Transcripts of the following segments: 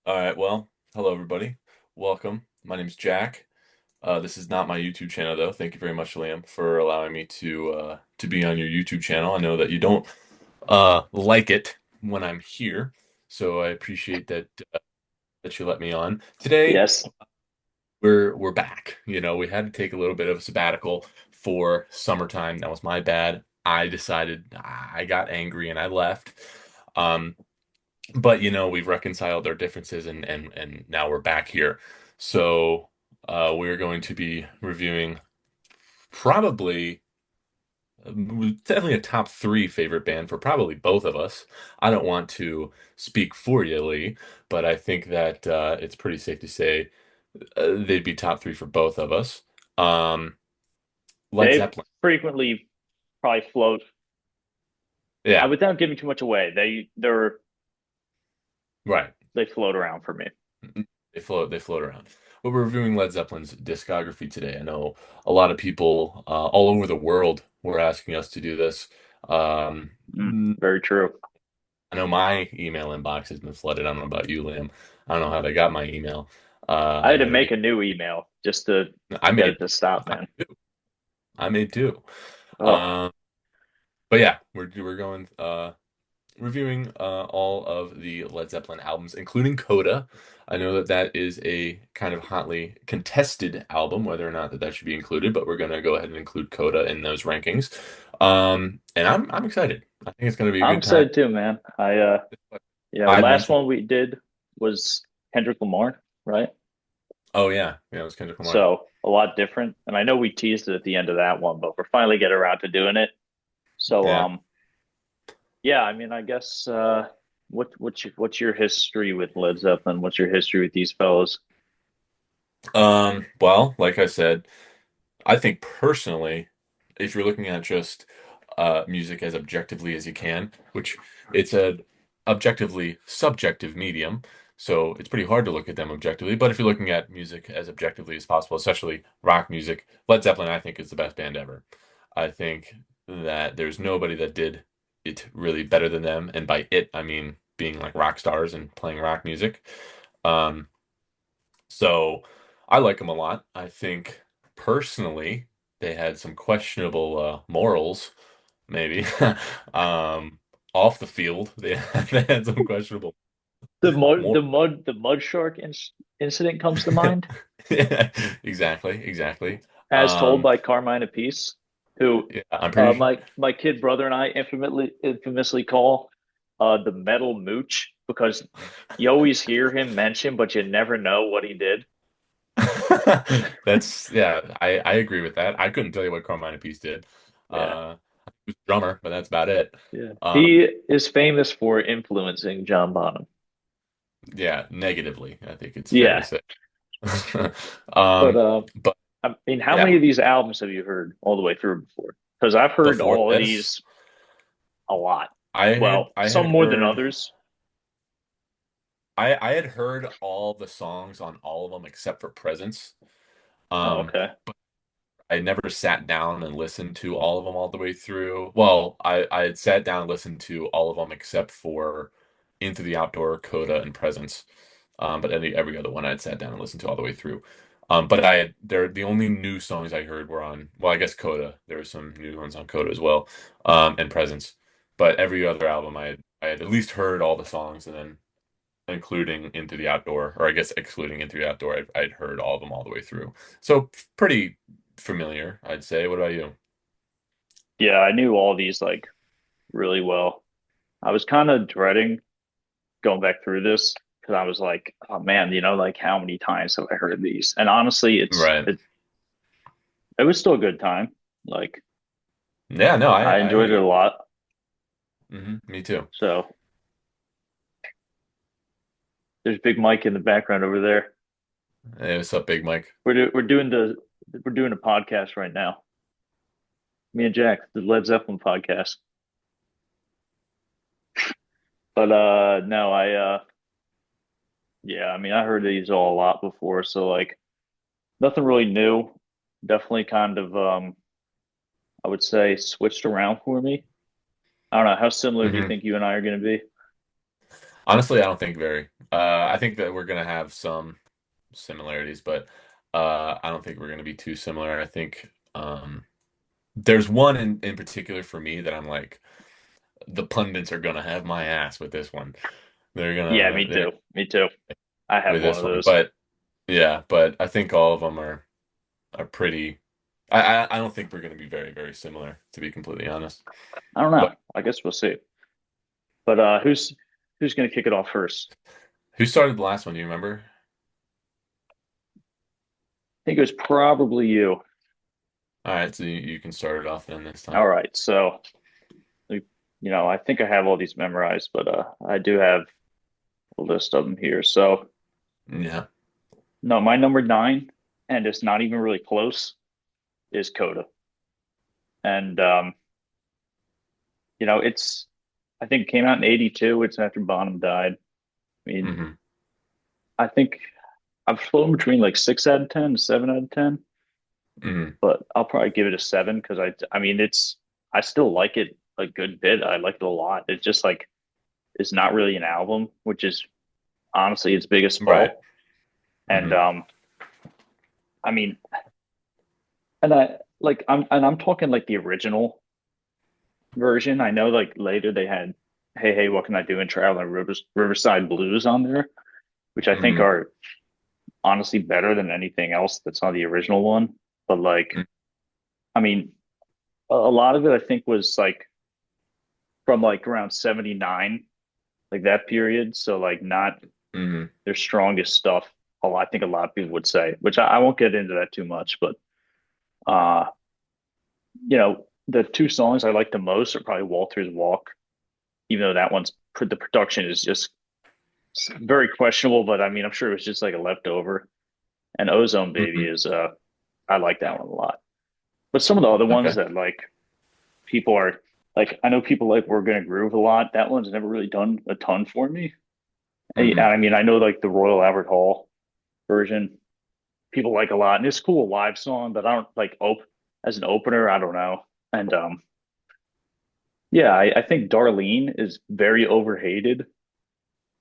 All right, well, hello everybody. Welcome. My name's Jack. This is not my YouTube channel though. Thank you very much, Liam, for allowing me to be on your YouTube channel. I know that you don't like it when I'm here, so I appreciate that you let me on. Today Yes. we're back. We had to take a little bit of a sabbatical for summertime. That was my bad. I got angry and I left. Um, but we've reconciled our differences and now we're back here. So we're going to be reviewing probably definitely a top three favorite band for probably both of us. I don't want to speak for you, Lee, but I think that it's pretty safe to say they'd be top three for both of us. Um, Led They've Zeppelin. frequently probably float. Yeah, Without giving too much away, right. they float around for me. They float around. But we're reviewing Led Zeppelin's discography today. I know a lot of people all over the world were asking us to do this. Um, Very true. I know my email inbox has been flooded. I don't know about you, Liam. I don't know how they got my email. I I had to know make a new email just to I get it made to stop, I man. I made two. Oh, Um, but yeah, we're going reviewing all of the Led Zeppelin albums, including Coda. I know that that is a kind of hotly contested album, whether or not that should be included, but we're going to go ahead and include Coda in those rankings. And I'm excited. I think it's going to be a I'm good time. excited too, man. I Last mentioned, one we did was Kendrick Lamar, right? oh yeah, it was Kendrick Lamar. So a lot different. And I know we teased it at the end of that one, but we're finally getting around to doing it. So Yeah. yeah, I mean, I guess what's your history with Led Zeppelin? What's your history with these fellows? Well, like I said, I think personally, if you're looking at just music as objectively as you can, which it's a objectively subjective medium, so it's pretty hard to look at them objectively. But if you're looking at music as objectively as possible, especially rock music, Led Zeppelin, I think is the best band ever. I think that there's nobody that did it really better than them, and by it I mean being like rock stars and playing rock music. Um, so I like them a lot. I think personally they had some questionable morals, maybe. um, Off the field, they had some questionable more. The mud shark incident comes to mind, Yeah, exactly. as told Um, by Carmine Appice, who yeah, I'm pretty sure. my kid brother and I infamously call the metal mooch because you always hear him mention, but you never know what he did. That's yeah, I agree with that. I couldn't tell you what Carmine Appice did. Yeah, He was a drummer, but that's about it. yeah. Um, He is famous for influencing John Bonham. yeah, negatively, I think it's fair to Yeah, say. but But I mean, how many yeah, of these albums have you heard all the way through before? Because I've heard before all of this, these a lot. I Some had more than heard others. I had heard all the songs on all of them except for Presence. Oh, Um, okay. I never sat down and listened to all of them all the way through. Well, I had sat down and listened to all of them except for Into the Outdoor, Coda, and Presence. But every other one I had sat down and listened to all the way through. But they're the only new songs I heard were on, well, I guess Coda. There were some new ones on Coda as well, and Presence. But every other album I had at least heard all the songs, and then including Into the Outdoor, or I guess excluding Into the Outdoor, I'd heard all of them all the way through. So pretty familiar, I'd say. What about you? Yeah, I knew all these like really well. I was kind of dreading going back through this because I was like, oh man, like how many times have I heard these? And honestly, Right. it was still a good time. Like Yeah, no, I I enjoyed it a lot. me too. So there's Big Mike in the background over there. Hey, what's up, Big Mike? We're doing a podcast right now. Me and Jack, the Led Zeppelin podcast. But no, yeah, I mean I heard these all a lot before, so like nothing really new. Definitely kind of I would say switched around for me. I don't know, how similar do you Hmm think you and I are going to be? Honestly, I don't think very. I think that we're gonna have some similarities, but I don't think we're gonna be too similar. I think there's one in particular for me that I'm like, the pundits are gonna have my ass with this one. Yeah, me They're too. Me too. I have with one this of one, those. but yeah, but I think all of them are pretty. I don't think we're gonna be very very similar, to be completely honest. I don't know. But I guess we'll see. But who's gonna kick it off first? who started the last one? Do you remember? I think it was probably you. All right, so you can start it off then this All time. right. So I think I have all these memorized, but I do have a list of them here. So Yeah. no, my number nine, and it's not even really close, is Coda. And it's I think it came out in '82. It's after Bonham died. I mean, Hmm. I think I've flown between like 6 out of 10 to 7 out of 10, Hmm. but I'll probably give it a seven because I mean I still like it a good bit. I like it a lot. It's just like it's not really an album, which is honestly its biggest Right. fault. And Hmm. I mean, I'm talking like the original version. I know like later they had Hey Hey What Can I Do in Traveling Riverside Blues on there, which I think Hmm. are honestly better than anything else that's on the original one. But like, I mean, a lot of it I think was like from like around '79, like that period. So like not Hmm. their strongest stuff. I think a lot of people would say, which I won't get into that too much, but uh, the two songs I like the most are probably Walter's Walk, even though that one's the production is just very questionable. But I mean, I'm sure it was just like a leftover. And Ozone Baby Hmm. is I like that one a lot. But some of the other ones Okay. that like people are like, I know people like We're Gonna Groove a lot. That one's never really done a ton for me. And Hmm. I mean, I know like the Royal Albert Hall version people like a lot, and it's a cool live song, but I don't like as an opener. I don't know. And yeah, I think Darlene is very overhated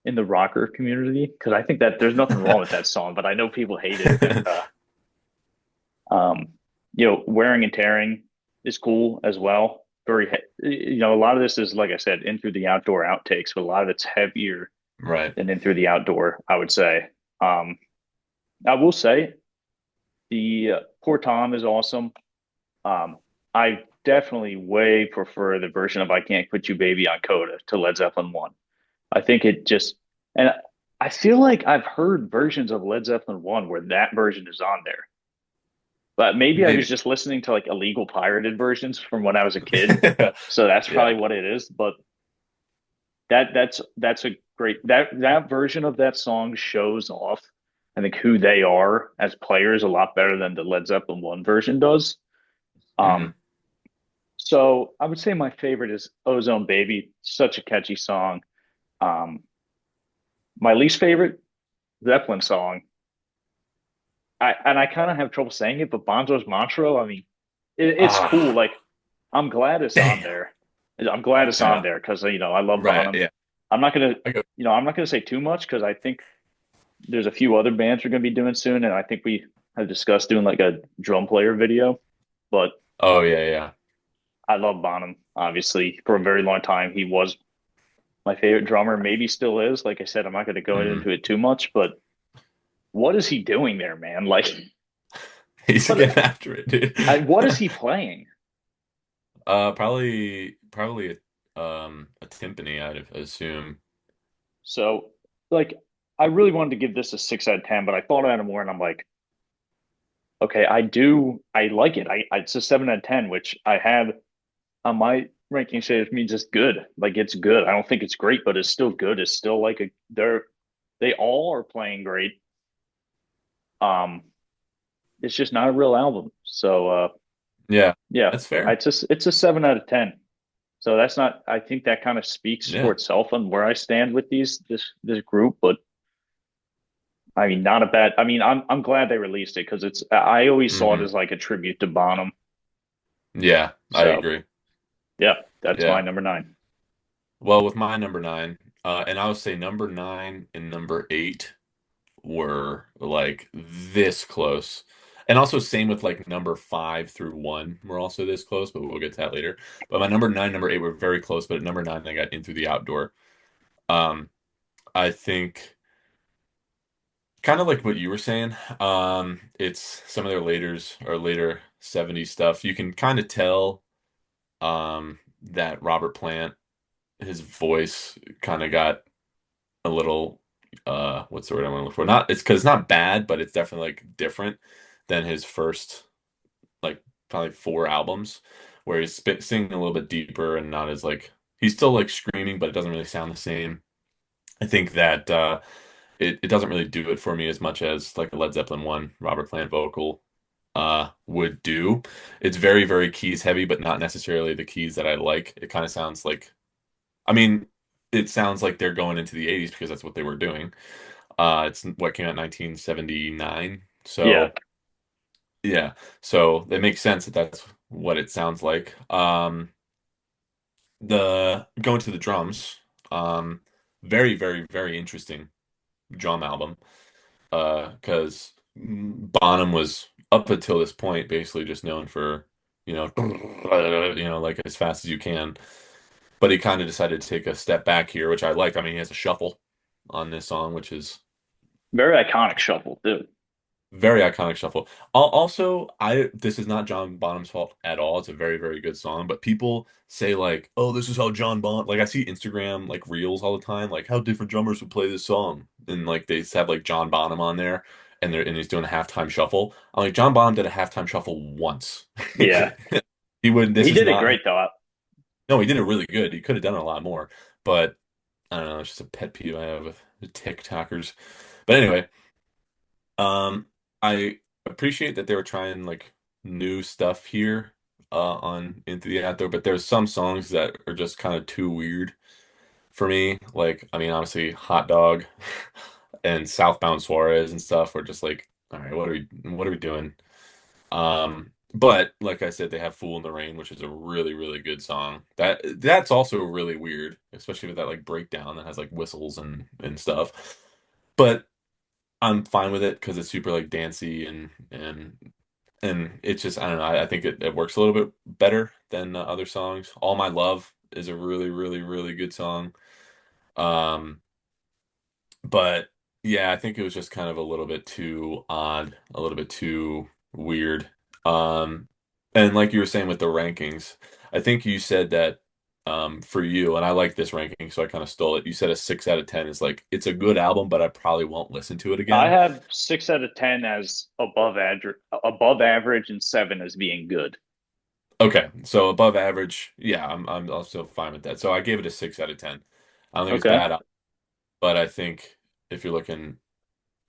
in the rocker community because I think that there's nothing wrong with that song, but I know people hate it. And um, Wearing and Tearing is cool as well. A lot of this is like I said, in through the outdoor outtakes, but a lot of it's heavier Right. than in through the outdoor. I would say. Um, I will say the Poor Tom is awesome. I definitely way prefer the version of I Can't Quit You Baby on Coda to Led Zeppelin 1. I think it just, and I feel like I've heard versions of Led Zeppelin 1 where that version is on there. But maybe I was Maybe. just listening to like illegal pirated versions from when I was a kid. So that's Yeah. probably what it is. But that's a great that version of that song shows off, I think, who they are as players a lot better than the Led Zeppelin 1 version does. Hmm. Um, So I would say my favorite is Ozone Baby. Such a catchy song. Um, my least favorite Zeppelin song. I kind of have trouble saying it, but Bonzo's Mantra. I mean, it's cool. Ah, Like I'm glad it's on damn. there. I'm glad it's on Yeah. there because I love Right. Bonham. Yeah. I'm not gonna I go. I'm not gonna say too much because I think there's a few other bands we're gonna be doing soon, and I think we have discussed doing like a drum player video. But Oh yeah. Yeah. I love Bonham. Obviously, for a very long time, he was my favorite drummer, maybe still is. Like I said, I'm not going to go Hmm. into it too much, but what is he doing there, man? Like, He's getting what after it, dude. what is he playing? Probably a timpani, I'd assume. So, like, I really wanted to give this a 6 out of 10, but I thought about it more, and I'm like, okay, I like it. It's a 7 out of 10, which I have on my ranking say it means it's good. Like, it's good. I don't think it's great, but it's still good. It's still like they all are playing great. Um, it's just not a real album. So, Yeah, yeah, that's fair. it's a 7 out of 10. So that's not. I think that kind of speaks for Yeah. itself on where I stand with this group. But I mean, not a bad. I mean, I'm glad they released it because it's. I always saw it Hmm. as like a tribute to Bonham. Yeah, I So agree. yeah, that's my Yeah. number nine. Well, with my number nine, And I would say number 9 and number 8 were like this close. And also same with like number 5 through 1 were also this close, but we'll get to that later. But my number 9, number 8 were very close, but at number 9 I got In Through the Outdoor. Um, I think kind of like what you were saying. It's some of their later 70s stuff. You can kind of tell that Robert Plant, his voice kind of got a little what's the word I want to look for? Not it's because it's not bad, but it's definitely like different than his first like probably 4 albums where he's singing a little bit deeper and not as like he's still like screaming, but it doesn't really sound the same. I think that it doesn't really do it for me as much as like a Led Zeppelin one Robert Plant vocal would do. It's very, very keys heavy, but not necessarily the keys that I like. It kind of sounds like I mean, it sounds like they're going into the 80s because that's what they were doing. It's what came out in 1979. Yeah. So, yeah. So it makes sense that that's what it sounds like. The going to the drums, very, very, very interesting drum album. Because Bonham was up until this point basically just known for, you know, like as fast as you can. But he kind of decided to take a step back here, which I like. I mean, he has a shuffle on this song, which is Very iconic shuffle, dude. very iconic shuffle. Also, I this is not John Bonham's fault at all. It's a very, very good song, but people say like, "Oh, this is how John Bonham." Like I see Instagram like reels all the time, like how different drummers would play this song, and like they have like John Bonham on there, and he's doing a halftime shuffle. I'm like, John Bonham did a halftime shuffle once. Yeah. He would. This He is did it not. great though. No, he did it really good. He could have done it a lot more, but I don't know. It's just a pet peeve I have with the TikTokers. But anyway. I appreciate that they were trying like new stuff here on Into the Outdoor, but there's some songs that are just kind of too weird for me. Like, I mean, obviously Hot Dog and Southbound Suarez and stuff were just like, all right, what are we doing? But like I said, they have Fool in the Rain, which is a really, really good song. That's also really weird, especially with that like breakdown that has like whistles and stuff. But I'm fine with it because it's super like dancey and it's just I don't know I think it works a little bit better than other songs. All My Love is a really really really good song. Um, but yeah, I think it was just kind of a little bit too odd, a little bit too weird. Um, and like you were saying with the rankings, I think you said that for you, and I like this ranking, so I kind of stole it. You said a 6 out of 10 is like it's a good album, but I probably won't listen to it I again. have 6 out of 10 as above average, and 7 as being good. Okay, so above average, yeah, I'm also fine with that. So I gave it a 6 out of 10. I don't think it's Okay. bad, but I think if you're looking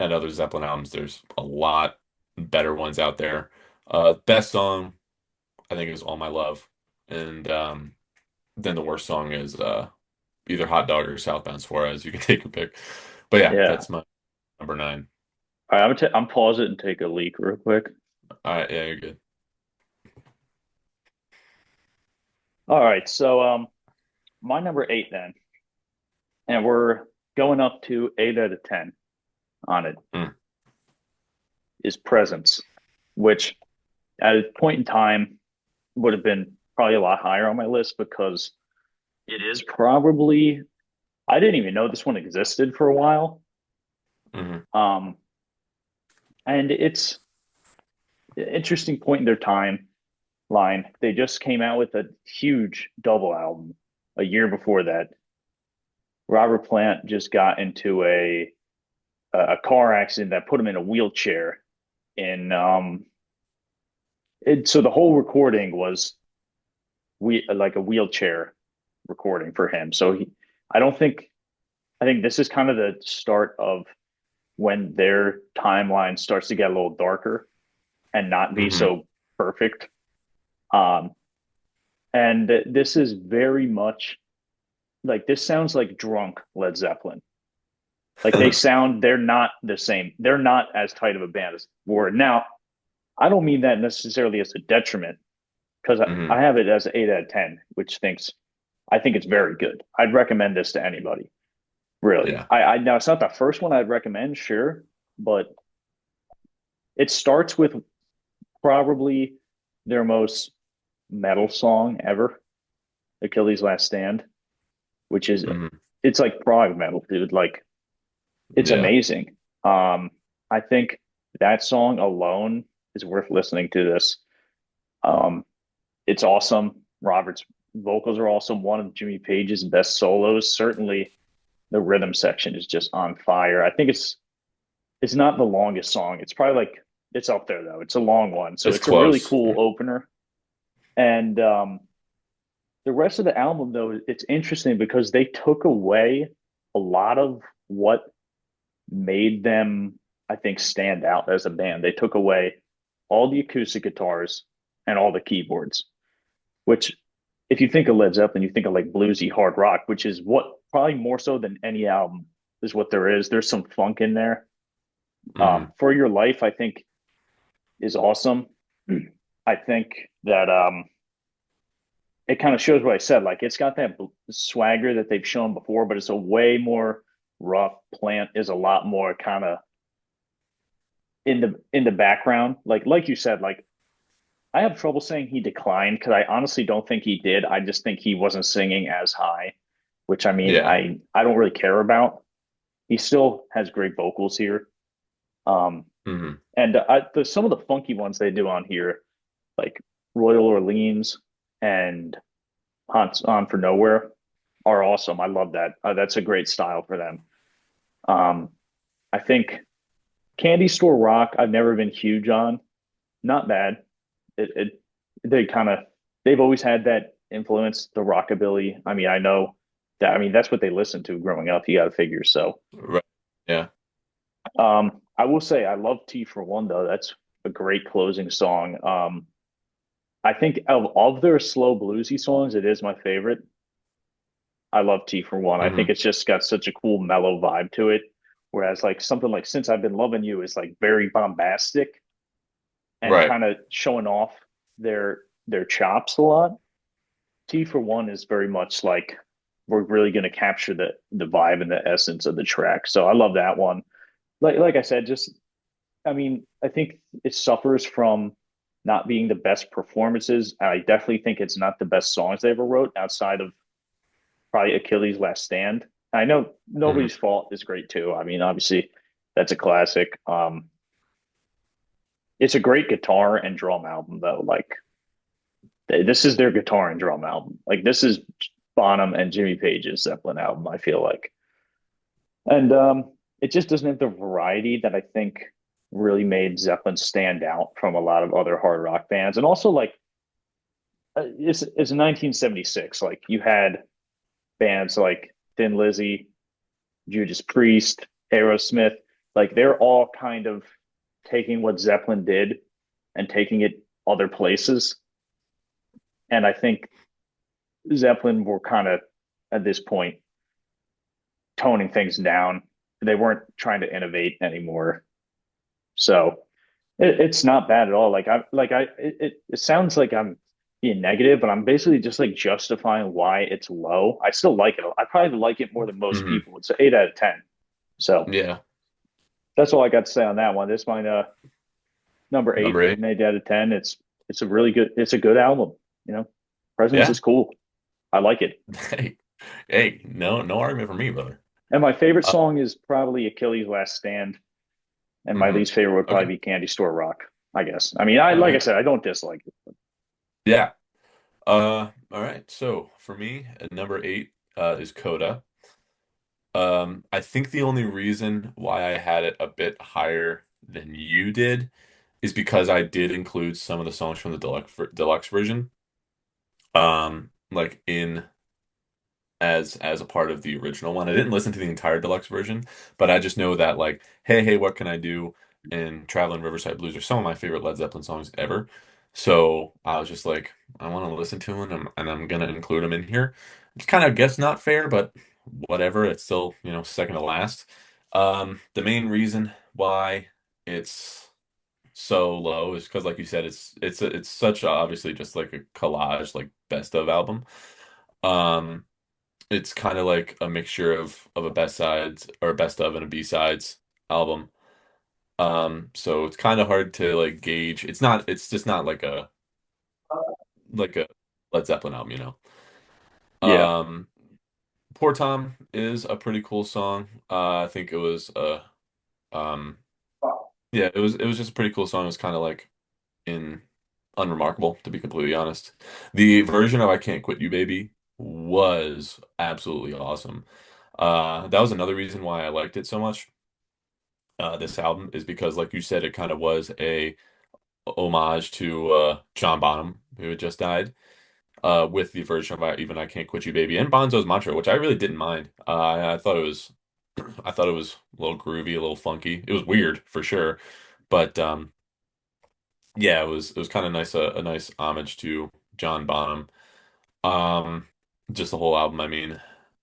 at other Zeppelin albums, there's a lot better ones out there. Best song I think is All My Love, and then the worst song is either Hot Dog or Southbound Suarez. You can take your pick. But yeah, Yeah. that's my number 9. All right. I'm pause it and take a leak real quick. All right, yeah, you're good. All right. So my number 8 then, and we're going up to 8 out of 10 on it, Mm, is Presence, which at a point in time would have been probably a lot higher on my list because it is probably I didn't even know this one existed for a while. hmm Um, and it's an interesting point in their timeline. They just came out with a huge double album a year before that. Robert Plant just got into a car accident that put him in a wheelchair. In so the whole recording was we like a wheelchair recording for him. So I don't think I think this is kind of the start of when their timeline starts to get a little darker and not be hmm so perfect. Um, and this is very much like this sounds like drunk Led Zeppelin. Like they're not the same. They're not as tight of a band as were. Now, I don't mean that necessarily as a detriment because I hmm have it as an 8 out of 10, which I think it's very good. I'd recommend this to anybody. Really. Yeah. I now it's not the first one I'd recommend, sure, but it starts with probably their most metal song ever, Achilles' Last Stand, which is Hmm. it's like prog metal, dude. Like it's Yeah. amazing. I think that song alone is worth listening to this. Um, it's awesome. Robert's vocals are awesome. One of Jimmy Page's best solos. Certainly, the rhythm section is just on fire. I think it's not the longest song. It's probably like it's up there though. It's a long one, so It's it's a really close. cool opener. And the rest of the album though, it's interesting because they took away a lot of what made them, I think, stand out as a band. They took away all the acoustic guitars and all the keyboards, which if you think of Led Zeppelin, you think of like bluesy hard rock, which is what probably more so than any album is what there is. There's some funk in there. Hmm. For Your Life, I think is awesome. I think that it kind of shows what I said. Like it's got that swagger that they've shown before, but it's a way more rough. Plant is a lot more kind of in the background. Like you said, like I have trouble saying he declined because I honestly don't think he did. I just think he wasn't singing as high, which I mean Yeah. I don't really care about. He still has great vocals here. Um, Hmm. and some of the funky ones they do on here, like Royal Orleans and On for Nowhere, are awesome. I love that. That's a great style for them. Um, I think Candy Store Rock, I've never been huge on. Not bad. It they kind of they've always had that influence, the rockabilly. I mean, I know that. I mean, that's what they listened to growing up. You got to figure. So, Right. Yeah. I will say I love T for One though. That's a great closing song. I think of their slow bluesy songs, it is my favorite. I love T for One. I think Hmm. it's just got such a cool mellow vibe to it. Whereas like something like Since I've Been Loving You is like very bombastic and Right. kind of showing off their chops a lot. T for One is very much like we're really going to capture the vibe and the essence of the track. So I love that one. Like I said, just I mean, I think it suffers from not being the best performances. I definitely think it's not the best songs they ever wrote outside of probably Achilles' Last Stand. I know Hmm. Nobody's Fault is great too. I mean, obviously that's a classic. It's a great guitar and drum album though. Like this is their guitar and drum album. Like this is Bonham and Jimmy Page's Zeppelin album. I feel like, and it just doesn't have the variety that I think really made Zeppelin stand out from a lot of other hard rock bands. And also, like it's 1976. Like you had bands like Thin Lizzy, Judas Priest, Aerosmith. Like they're all kind of taking what Zeppelin did and taking it other places. And I think Zeppelin were kind of at this point toning things down. They weren't trying to innovate anymore. So it's not bad at all. It sounds like I'm being negative, but I'm basically just like justifying why it's low. I still like it. I probably like it more than most Hmm. people. It's an 8 out of 10. So Yeah. that's all I got to say on that one. This mine number Number eight, eight. an 8 out of 10. It's a really good. It's a good album. You know, Presence Yeah. is cool. I like it. Hey, hey, no argument for me, brother. And my favorite Uh, song is probably Achilles' Last Stand. And my hmm. least favorite would probably Okay. be Candy Store Rock, I guess. I mean, I All like I right. said, I don't dislike it. Yeah. All right. So for me, at number eight, is Coda. I think the only reason why I had it a bit higher than you did is because I did include some of the songs from the deluxe version, like in as a part of the original one. I didn't listen to the entire deluxe version, but I just know that like, hey, what can I do? And Traveling Riverside Blues are some of my favorite Led Zeppelin songs ever. So I was just like, I want to listen to them, and I'm gonna include them in here. It's kind of guess not fair, but whatever. It's still, second to last. The main reason why it's so low is because, like you said, it's such obviously just like a collage, like best of album. Um, it's kind of like a mixture of a best sides or a best of and a B sides album. So it's kind of hard to like gauge. It's just not like a Led Zeppelin album, you know. Yeah. Um, Poor Tom is a pretty cool song. I think it was um yeah, it was just a pretty cool song. It was kind of like in unremarkable, to be completely honest. The version of I Can't Quit You Baby was absolutely awesome. That was another reason why I liked it so much. This album is because, like you said, it kind of was a homage to John Bonham, who had just died. With the version of Even I Can't Quit You Baby and Bonzo's Mantra, which I really didn't mind. I thought it was I thought it was a little groovy, a little funky. It was weird for sure, but yeah, it was kind of nice, a nice homage to John Bonham. Um, just the whole album, I mean.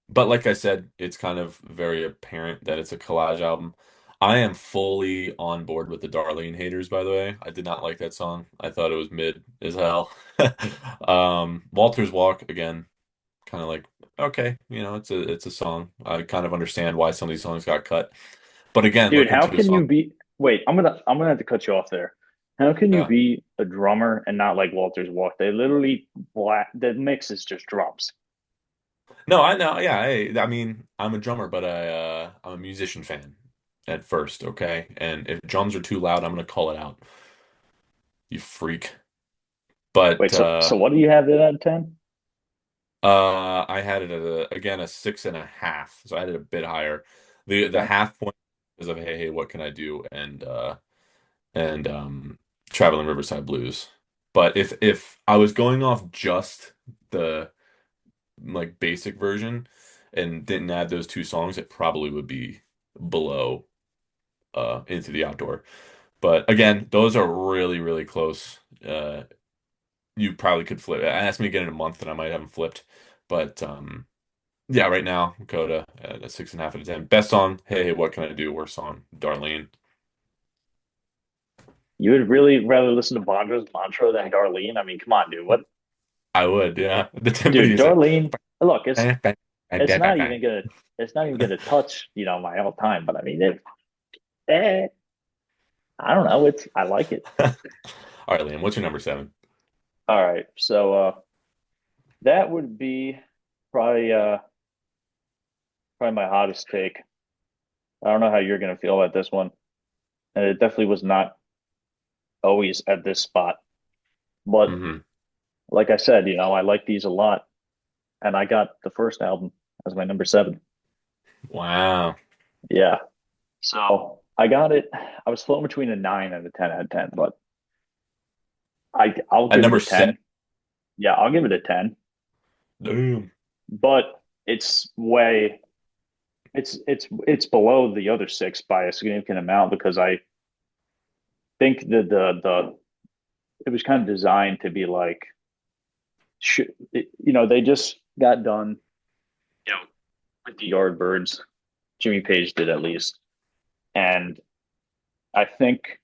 But like I said, it's kind of very apparent that it's a collage album. I am fully on board with the Darlene haters, by the way. I did not like that song. I thought it was mid as hell. Walter's Walk, again, kind of like, okay, it's a song. I kind of understand why some of these songs got cut. But again, Dude, looking how to a can song, you be wait, I'm gonna have to cut you off there. How can you yeah. be a drummer and not like Walter's Walk? They literally the mix is just drums. No, I know. Yeah, I mean, I'm a drummer, but I'm a musician fan at first, okay? And if drums are too loud, I'm gonna call it out. You freak. But Wait, so what do you have it at 10? I had it at again a 6.5, so I had it a bit higher. The Okay. half point is of Hey Hey What Can I Do and Traveling Riverside Blues. But if I was going off just the like basic version and didn't add those two songs, it probably would be below Into the Outdoor. But again, those are really, really close. You probably could flip. Ask me again in a month, and I might have them flipped. But yeah, right now, Coda at a 6.5 out of 10. Best song, Hey, Hey, What Can I Do? Worst song, Darlene. You would really rather listen to Bondra's Mantra than Darlene? I mean, come on, dude. What I would, yeah. The timpani dude, music. Darlene, look, it's not even gonna it's not even gonna touch, my all time, but I mean eh, I don't know, I like it. All right, Liam, what's your number seven? All right. So that would be probably probably my hottest take. I don't know how you're gonna feel about this one. And it definitely was not always at this spot. But Hmm. like I said, I like these a lot. And I got the first album as my number seven. Wow. Yeah. So I got it. I was floating between a 9 and a 10 out of 10, but I'll At give it number a seven. 10. Yeah, I'll give it a 10. Damn. But it's below the other six by a significant amount because I think that the it was kind of designed to be like they just got done, you know, with the Yardbirds. Jimmy Page did at least. And I think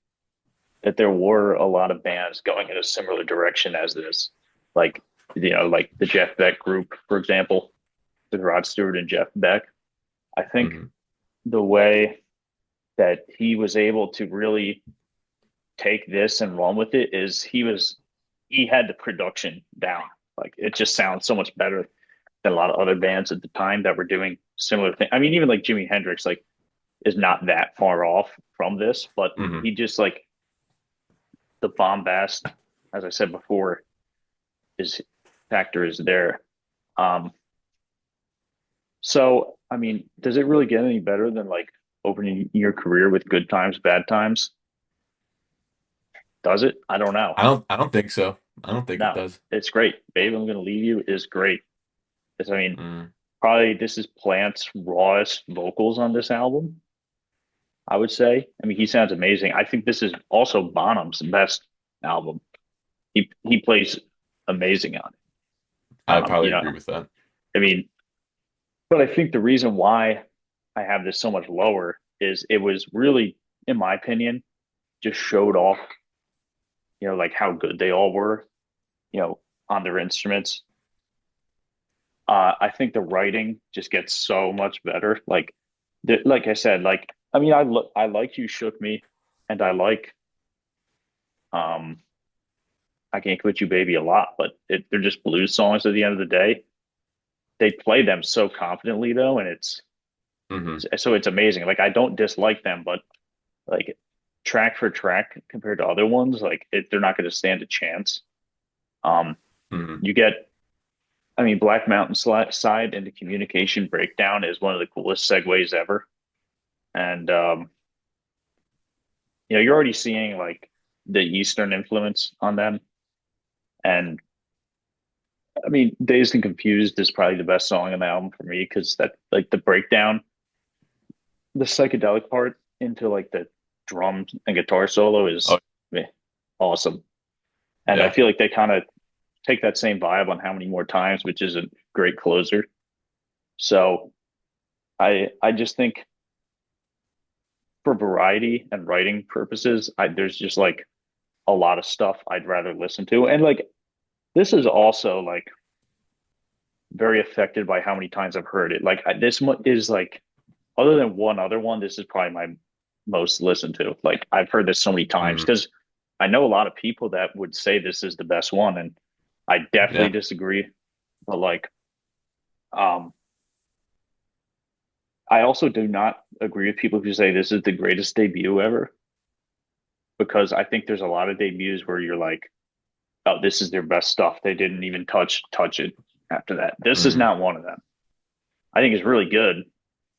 that there were a lot of bands going in a similar direction as this. Like, like the Jeff Beck group, for example, with Rod Stewart and Jeff Beck. I think Hmm. the way that he was able to really take this and run with it is he had the production down. Like it just sounds so much better than a lot of other bands at the time that were doing similar things. I mean, even like Jimi Hendrix, like is not that far off from this, but Hmm. he just like the bombast, as I said before, his factor is there. Um, so I mean, does it really get any better than like opening your career with good times, bad times? Does it? I don't know. I don't think so. I don't think it No, does. it's great. Babe, I'm gonna leave you is great. I mean, Mm. probably this is Plant's rawest vocals on this album, I would say. I mean, he sounds amazing. I think this is also Bonham's best album. He plays amazing on it. I probably You know, agree with that. I mean, but I think the reason why I have this so much lower is it was really, in my opinion, just showed off, like how good they all were, on their instruments. I think the writing just gets so much better. Like I said, like I mean, I like You Shook Me, and um I Can't Quit You Baby a lot, but they're just blues songs at the end of the day. They play them so confidently though, and Hmm. it's amazing. Like I don't dislike them, but like track for track compared to other ones, they're not going to stand a chance. Um, Hmm. you get, I mean, Black Mountain Side into Communication Breakdown is one of the coolest segues ever, and you're already seeing like the Eastern influence on them, and I mean, Dazed and Confused is probably the best song on the album for me because that like the breakdown, the psychedelic part into like the drum and guitar solo Oh, is eh, awesome. And I yeah. feel like they kind of take that same vibe on How Many More Times, which is a great closer. So I just think for variety and writing purposes, there's just like a lot of stuff I'd rather listen to. And like this is also like very affected by how many times I've heard it. This is like other than one other one, this is probably my most listened to. Like I've heard this so many times Hmm. because I know a lot of people that would say this is the best one, and I definitely Yeah. disagree. But like, um, I also do not agree with people who say this is the greatest debut ever because I think there's a lot of debuts where you're like, oh, this is their best stuff. They didn't even touch it after that. This is Hmm. not one of them. I think it's really good.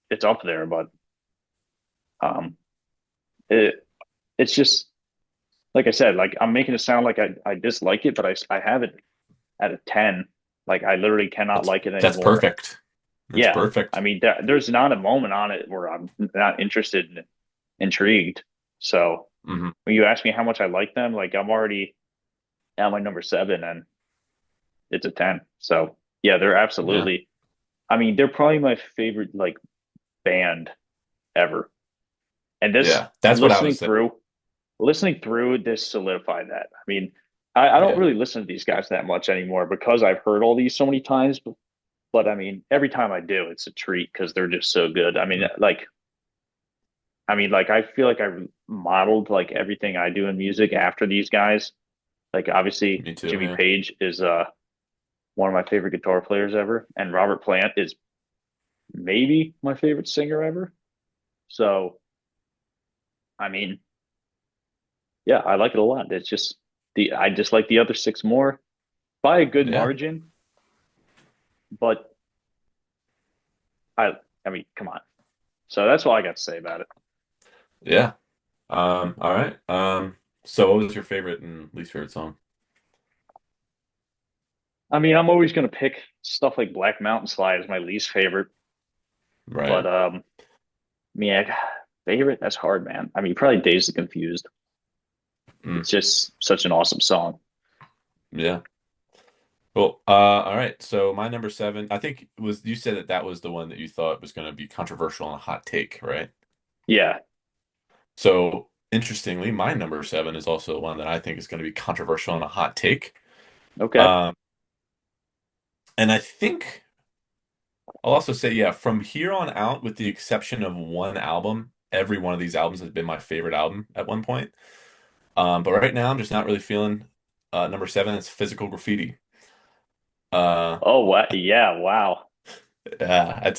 It's up there, but um, it it's just like I said, like I'm making it sound like I dislike it, but I have it at a 10. Like I literally cannot That's like it that's anymore. perfect. That's Yeah. I perfect. mean, there's not a moment on it where I'm not interested and intrigued. So Hmm. when you ask me how much I like them, like I'm already at my number seven and it's a 10. So yeah, they're Yeah. absolutely, I mean, they're probably my favorite like band ever. And this Yeah. That's what I listening was saying. through, listening through this solidified that. I mean, I don't Yeah. really listen to these guys that much anymore because I've heard all these so many times. But I mean, every time I do, it's a treat because they're just so good. Mm. Like I feel like I modeled like everything I do in music after these guys. Like obviously Me too. Jimmy Yeah. Page is one of my favorite guitar players ever, and Robert Plant is maybe my favorite singer ever. So I mean, yeah, I like it a lot. It's just the I just like the other six more by a good Yeah. margin, but I I mean, come on. So that's all I got to say about it. Yeah. All right. So what was your favorite and least favorite song? I mean, I'm always going to pick stuff like Black Mountain Slide as my least favorite, but Right. yeah, favorite that's hard, man. I mean, probably Dazed and Confused. Mm. It's just such an awesome song. Yeah. Well, all right. So my number seven, I think was you said that that was the one that you thought was going to be controversial and a hot take, right? Yeah. So interestingly, my number seven is also the one that I think is going to be controversial and a hot take. Okay. Um, and I think I'll also say, yeah, from here on out, with the exception of one album, every one of these albums has been my favorite album at one point. But right now, I'm just not really feeling number seven. It's Physical Graffiti. Uh, Oh, what? Yeah. Wow. yeah,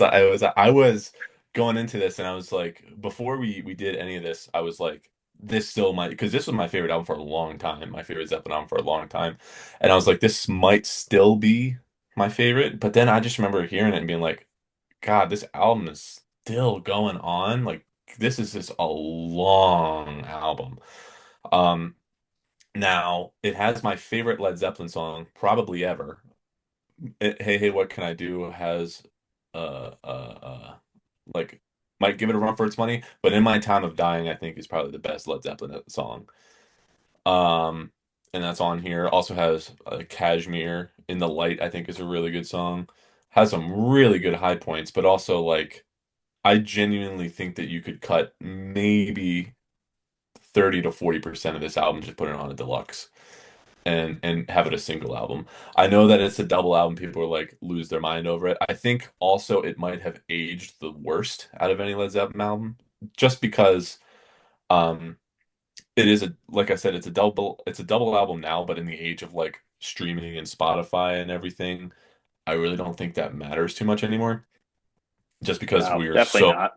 I was going into this, and I was like, before we did any of this, I was like, this still might because this was my favorite album for a long time, my favorite Zeppelin album for a long time, and I was like, this might still be my favorite. But then I just remember hearing it and being like, God, this album is still going on. Like this is just a long album. Um, Now it has my favorite Led Zeppelin song probably ever. Hey Hey What Can I Do has like might give it a run for its money, but In My Time of Dying I think is probably the best Led Zeppelin song. Um and that's on here. Also has Kashmir in the Light I think is a really good song. Has some really good high points, but also like I genuinely think that you could cut maybe 30 to 40% of this album, just put it on a deluxe. and have it a single album. I know that it's a double album. People are like lose their mind over it. I think also it might have aged the worst out of any Led Zeppelin album, just because um it is a like I said, it's a double album now, but in the age of like streaming and Spotify and everything, I really don't think that matters too much anymore. Just because No, we're definitely so not.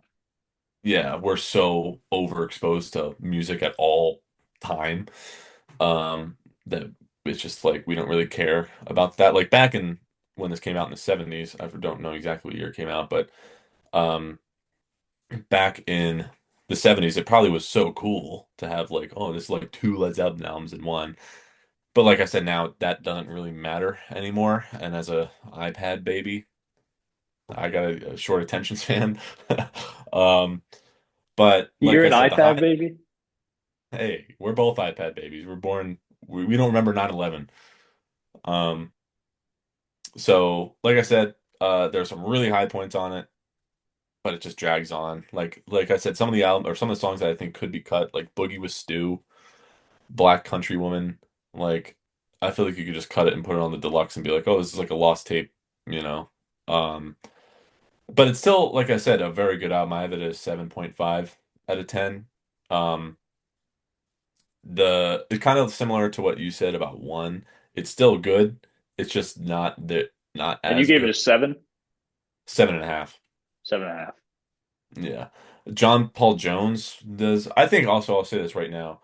yeah, we're so overexposed to music at all time, um, that it's just like we don't really care about that. Like back in when this came out in the 70s, I don't know exactly what year it came out, but um, back in the 70s, it probably was so cool to have like, oh, this is like two Led Zeppelin albums in one. But like I said, now that doesn't really matter anymore. And as a iPad baby, I got a short attention span. Um, but like You're I an said, the iPad high, baby? hey, we're both iPad babies. We're born, we don't remember 9/11. Um, so like I said, there's some really high points on it, but it just drags on. Like I said, some of the album or some of the songs that I think could be cut, like Boogie with Stu, Black Country Woman, like I feel like you could just cut it and put it on the deluxe and be like, oh, this is like a lost tape, you know. Um, but it's still, like I said, a very good album. I have it as 7.5 out of 10. Um, it's kind of similar to what you said about one. It's still good. It's just not And you as gave it good. a seven? 7.5. 7.5. Yeah. John Paul Jones does. I think also I'll say this right now.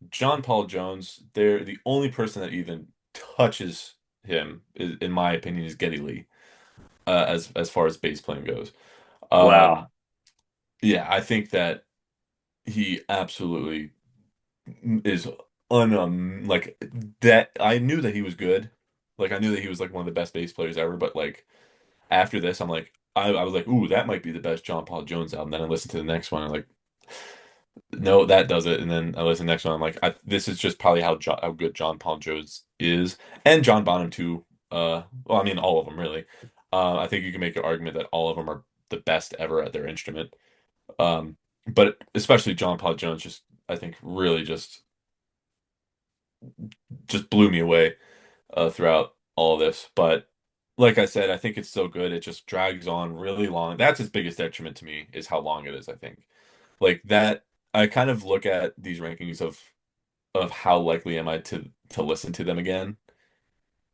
John Paul Jones, they're the only person that even touches him, in my opinion, is Geddy Lee, as far as bass playing goes. Wow. Um, yeah, I think that he absolutely is like that. I knew that he was good. Like I knew that he was like one of the best bass players ever, but like after this, I'm like I was like, ooh, that might be the best John Paul Jones album. Then I listened to the next one, and like, no, that does it. And then I listen to the next one, I'm like, this is just probably how good John Paul Jones is, and John Bonham too. Well, I mean, all of them really. I think you can make an argument that all of them are the best ever at their instrument. Um, but especially John Paul Jones, just I think really just blew me away throughout all of this. But like I said, I think it's so good. It just drags on really long. That's its biggest detriment to me is how long it is, I think. Like that, I kind of look at these rankings of how likely am I to listen to them again?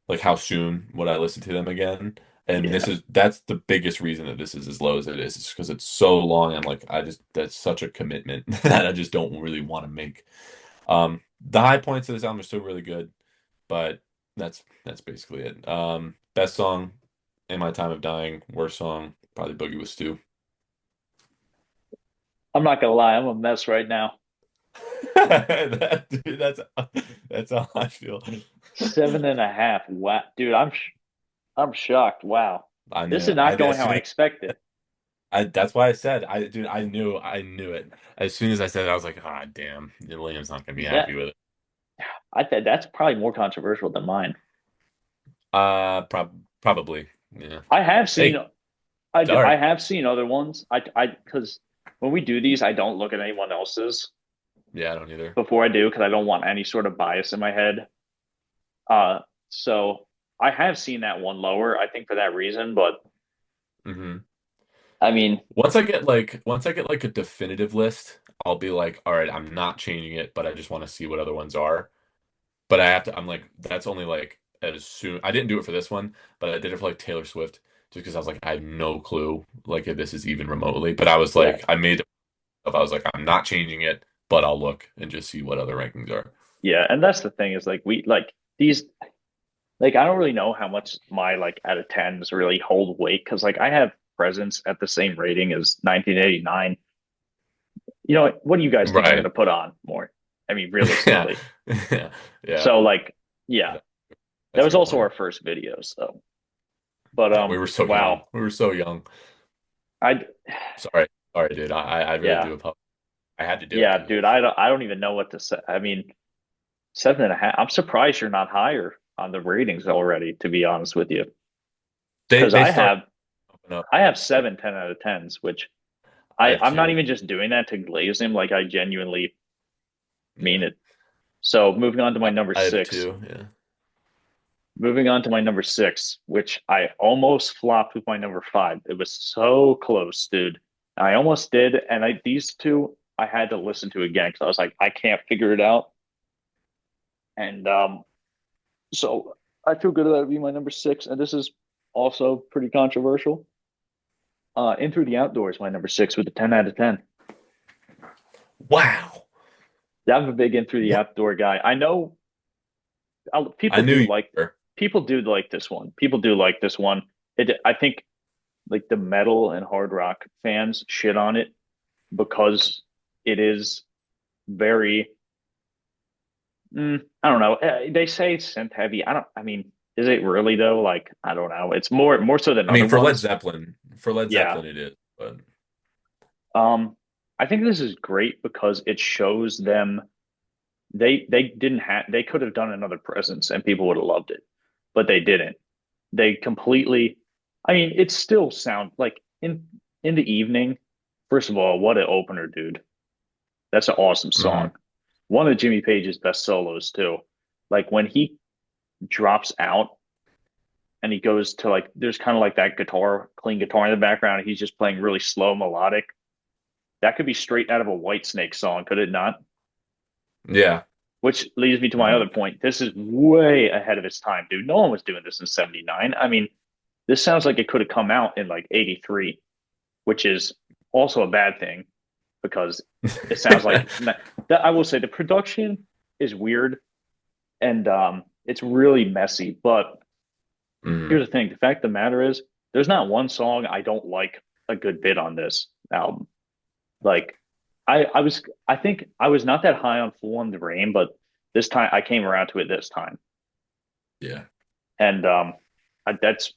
Like how soon would I listen to them again? And Yeah. that's the biggest reason that this is as low as it is because it's so long. I'm like, that's such a commitment that I just don't really want to make. The high points of this album are still really good, but that's basically it. Best song, In My Time of Dying. Worst song, probably Boogie with Stu. I'm not gonna lie, I'm a mess right now. Dude, that's how I feel. 7.5. Wow. Dude, I'm shocked. Wow. I This knew is it. I not going as how soon I as expected. that's why I said I knew it. As soon as I said it, I was like, ah, damn, Liam's not gonna be Yeah. happy with it. I think that's probably more controversial than mine. Probably, yeah. I have seen Hey, all I right. have seen other ones. I because when we do these, I don't look at anyone else's Yeah, I don't either. before I do because I don't want any sort of bias in my head. Uh, so I have seen that one lower, I think for that reason, but Hmm. I mean, Once I get like a definitive list, I'll be like, all right, I'm not changing it, but I just want to see what other ones are. But I'm like, that's only like as soon. I didn't do it for this one, but I did it for like Taylor Swift, just because I was like, I have no clue, like if this is even remotely. But I was yeah, like, I was like, I'm not changing it, but I'll look and just see what other rankings are. yeah, and that's the thing is like we like these like I don't really know how much my like out of tens really hold weight because like I have presence at the same rating as 1989. You know what do you guys think I'm going Right. to put on more? I mean, Yeah. realistically. Yeah. Yeah. So like, yeah, Yeah. that That's a was good also point. our first video. So, but Yeah, we were so young. wow, We were so young. I Sorry. Sorry, dude. I really yeah, do apologize. I had to do it yeah, because it dude, was I don't even know what to say. I mean, 7.5. I'm surprised you're not higher on the ratings already. To be honest with you, they because they start opening up. I have 7 10 out of tens, which I have I'm not two. even just doing that to glaze him. Like I genuinely mean Yeah. it. So moving on to my I, number I have six. two. Yeah. Moving on to my number six, which I almost flopped with my number five. It was so close, dude. I almost did, and these two I had to listen to again because I was like, I can't figure it out. And so I feel good about it being my number six, and this is also pretty controversial. In Through the Outdoors, my number six with a 10 out of 10. Wow. I'm a big In Through the What? Outdoor guy. I know I people knew do you like were. people do like this one. People do like this one. I think like the metal and hard rock fans shit on it because it is very I don't know. They say it's synth heavy. I mean, is it really though? Like, I don't know. It's more so than I other mean, ones. For Led Yeah. Zeppelin, it is. But I think this is great because it shows them they could have done another presence and people would have loved it, but they didn't. They completely I mean, it still sound like in the evening. First of all, what an opener, dude. That's an awesome mhm. song. One of Jimmy Page's best solos too. Like when he drops out and he goes to like there's kind of like that clean guitar in the background, and he's just playing really slow melodic. That could be straight out of a Whitesnake song, could it not? Yeah. Which leads me to my other Mhm. point. This is way ahead of its time, dude. No one was doing this in 79. I mean, this sounds like it could have come out in like 83, which is also a bad thing because it sounds like that I will say the production is weird and it's really messy. But Mhm. here's the thing: the fact of the matter is, there's not one song I don't like a good bit on this album. Like, I think I was not that high on Fool in the Rain, but this time I came around to it this time, Yeah. and that's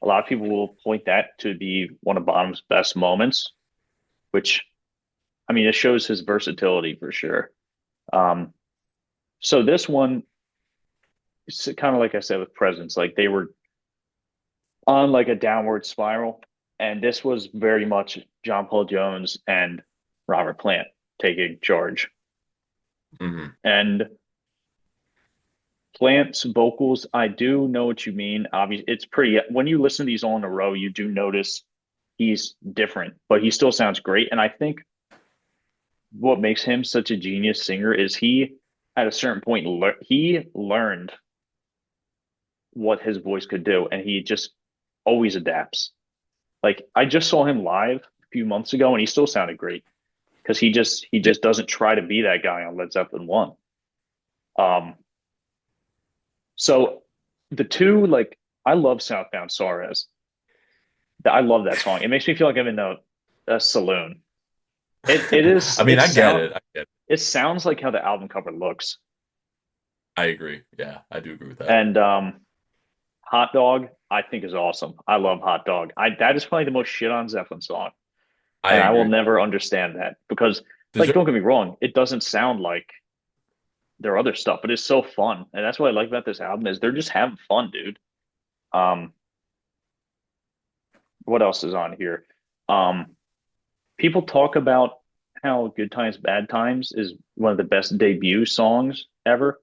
a lot of people will point that to be one of Bonham's best moments, which I mean, it shows his versatility for sure. Um, so this one, it's kind of like I said with Presence, like they were on like a downward spiral. And this was very much John Paul Jones and Robert Plant taking charge. Mhm. And Plant's vocals, I do know what you mean. Obviously, it's pretty, when you listen to these all in a row, you do notice he's different, but he still sounds great. And I think what makes him such a genius singer is he, at a certain point, he learned what his voice could do, and he just always adapts. Like I just saw him live a few months ago, and he still sounded great because he Yeah. just doesn't try to be that guy on Led Zeppelin one. Um, so the two like I love Southbound Sorrows. I love that song. It makes me feel like I'm in a saloon. It is I mean, I get it. I get it. it sounds like how the album cover looks. I agree. Yeah, I do agree with that. And Hot Dog I think is awesome. I love Hot Dog. I that is probably the most shit on Zeppelin song. I And I will agree. never understand that because, Does like, there, don't get me wrong, it doesn't sound like their other stuff, but it's so fun, and that's what I like about this album is they're just having fun, dude. Um, what else is on here? Um, people talk about how Good Times, Bad Times is one of the best debut songs ever,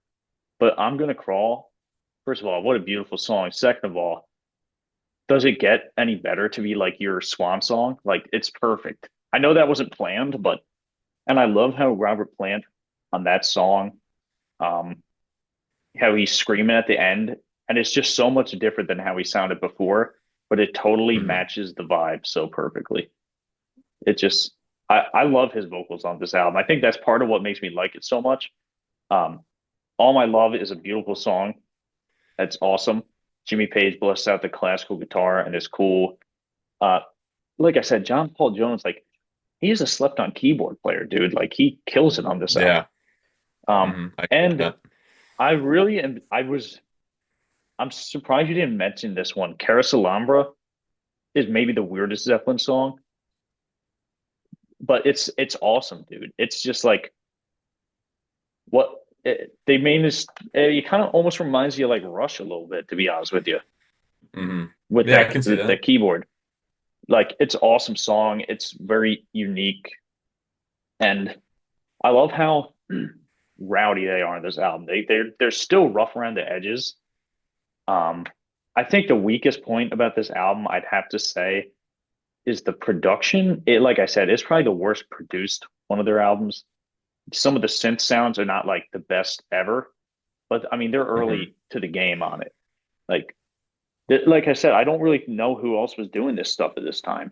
but I'm Gonna Crawl. First of all, what a beautiful song. Second of all, does it get any better to be like your swan song? Like, it's perfect. I know that wasn't planned, but and I love how Robert Plant on that song, um, how he's screaming at the end, and it's just so much different than how he sounded before, but it totally mhm. matches the vibe so perfectly. It just I love his vocals on this album. I think that's part of what makes me like it so much. Um, All My Love is a beautiful song. That's awesome. Jimmy Page busts out the classical guitar and it's cool. Uh, like I said, John Paul Jones, like he's a slept on keyboard player, dude. Like he kills it on this album. Yeah. I agree with And that. I really am. I'm surprised you didn't mention this one. Carousel Alhambra is maybe the weirdest Zeppelin song, but it's awesome, dude. It's just like what they made this. It kind of almost reminds you of like Rush a little bit, to be honest with you, Yeah, I can see with the that. keyboard. Like it's awesome song. It's very unique, and I love how rowdy they are on this album. They're still rough around the edges, Um, I think the weakest point about this album, I'd have to say, is the production. It, like I said, it's probably the worst produced one of their albums. Some of the synth sounds are not like the best ever, but I mean they're Hmm. early to the game on it. Like like I said, I don't really know who else was doing this stuff at this time.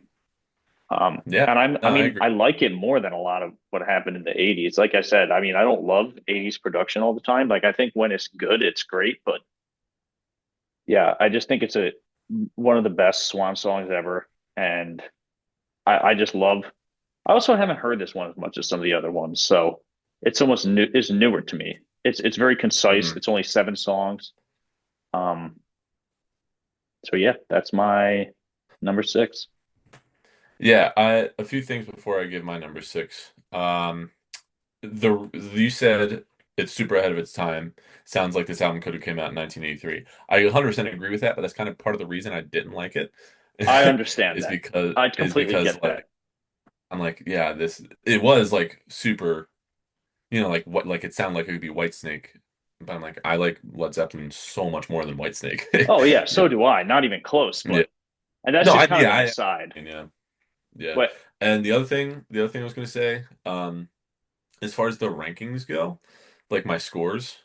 Yeah, And I no, I mean, agree. I like it more than a lot of what happened in the '80s. Like I said, I mean, I don't love '80s production all the time. Like I think when it's good, it's great. But yeah, I just think it's a one of the best Swan songs ever, and I just love. I also haven't heard this one as much as some of the other ones, so it's almost new. It's newer to me. It's very concise. Hmm. It's only 7 songs. Um, so yeah, that's my number 6. Yeah, I a few things before I give my number six. The you said it's super ahead of its time. Sounds like this album could have came out in 1983. I 100% agree with that, but that's kind of part of the reason I didn't like it I understand is that. because I is completely because get that. like I'm like, yeah, this it was like super, like what like it sounded like it could be Whitesnake, but I'm like I like Led Zeppelin so much more than Whitesnake. Oh yeah, You so do I. Not even close, know? Yeah. but and that's No, just I kind of yeah, an I aside. yeah. Yeah. But And the other thing I was gonna say, as far as the rankings go, like my scores,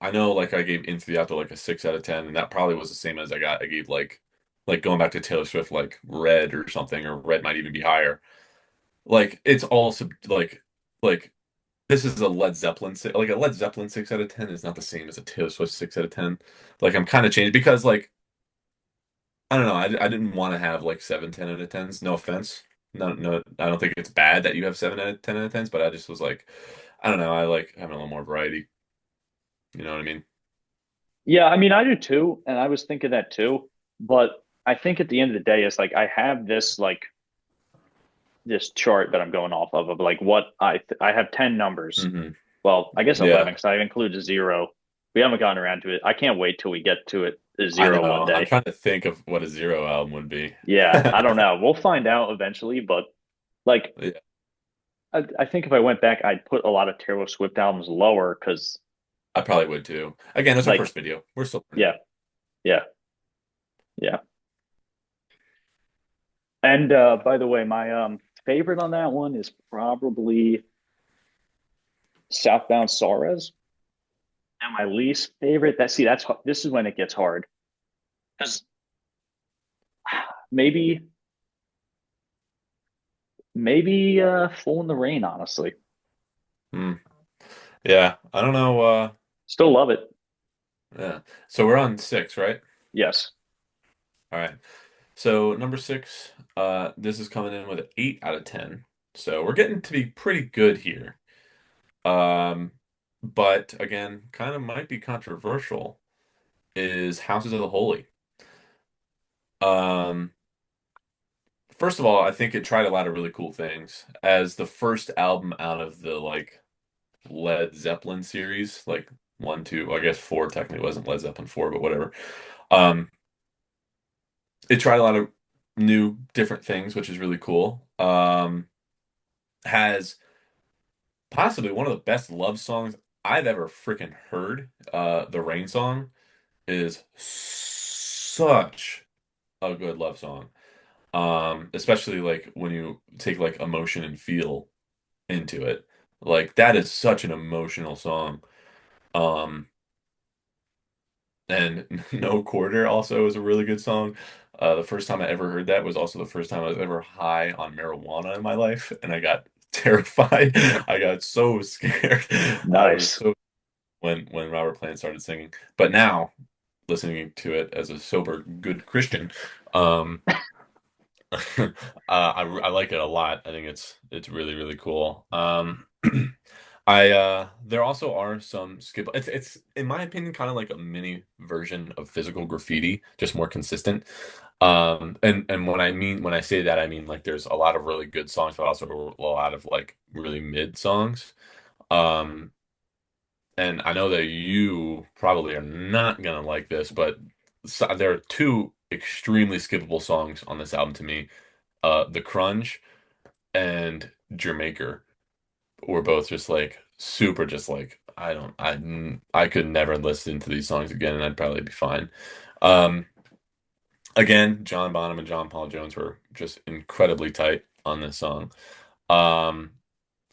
I know like I gave Into the After like a 6 out of 10, and that probably was the same as I gave like going back to Taylor Swift, like Red or something, or Red might even be higher. Like it's all like this is a Led Zeppelin like a Led Zeppelin 6 out of 10 is not the same as a Taylor Swift 6 out of 10. Like I'm kind of changed because like I don't know. I didn't want to have like 7 10 out of 10s. No offense. No, no, I don't think it's bad that you have 7 10 out of 10s, but I just was like, I don't know. I like having a little more variety. You know what I mean? yeah, I mean I do too, and I was thinking that too. But I think at the end of the day, it's like I have this like this chart that I'm going off of like what I have 10 numbers. Hmm. Well, I guess 11 Yeah, because I include a zero. We haven't gotten around to it. I can't wait till we get to it a I zero one know. I'm day. trying to think of what a zero album would be. Yeah, I don't know. We'll find out eventually, but like Yeah, I think if I went back, I'd put a lot of Taylor Swift albums lower because I probably would too. Again, it's our like first video. We're still learning. yeah, yeah, yeah. And by the way, my favorite on that one is probably Southbound Sorrows. And my least favorite, this is when it gets hard. Because maybe Full in the Rain, honestly. Hmm. Yeah, I don't know. Still love it. Yeah. So we're on six, right? Yes. All right. So number six, this is coming in with an 8 out of 10. So we're getting to be pretty good here. Um, but again, kind of might be controversial is Houses of the Holy. Um, First of all, I think it tried a lot of really cool things. As the first album out of the like Led Zeppelin series, like one, two, I guess four technically wasn't Led Zeppelin four, but whatever. Um, it tried a lot of new, different things, which is really cool. Has possibly one of the best love songs I've ever freaking heard. The Rain song is such a good love song. Especially like when you take like emotion and feel into it. Like that is such an emotional song. Um, and No Quarter also is a really good song. The first time I ever heard that was also the first time I was ever high on marijuana in my life, and I got terrified. I got so scared. I was Nice. so when Robert Plant started singing. But now, listening to it as a sober, good Christian, um, I like it a lot. I think it's really really cool. I there also are some skip. It's in my opinion kind of like a mini version of physical graffiti, just more consistent. And when I say that I mean like there's a lot of really good songs, but also a lot of like really mid songs. Um, and I know that you probably are not gonna like this, but there are two extremely skippable songs on this album to me. The Crunge and Jamaica were both just like super just like I could never listen to these songs again and I'd probably be fine. Um Again, John Bonham and John Paul Jones were just incredibly tight on this song. Um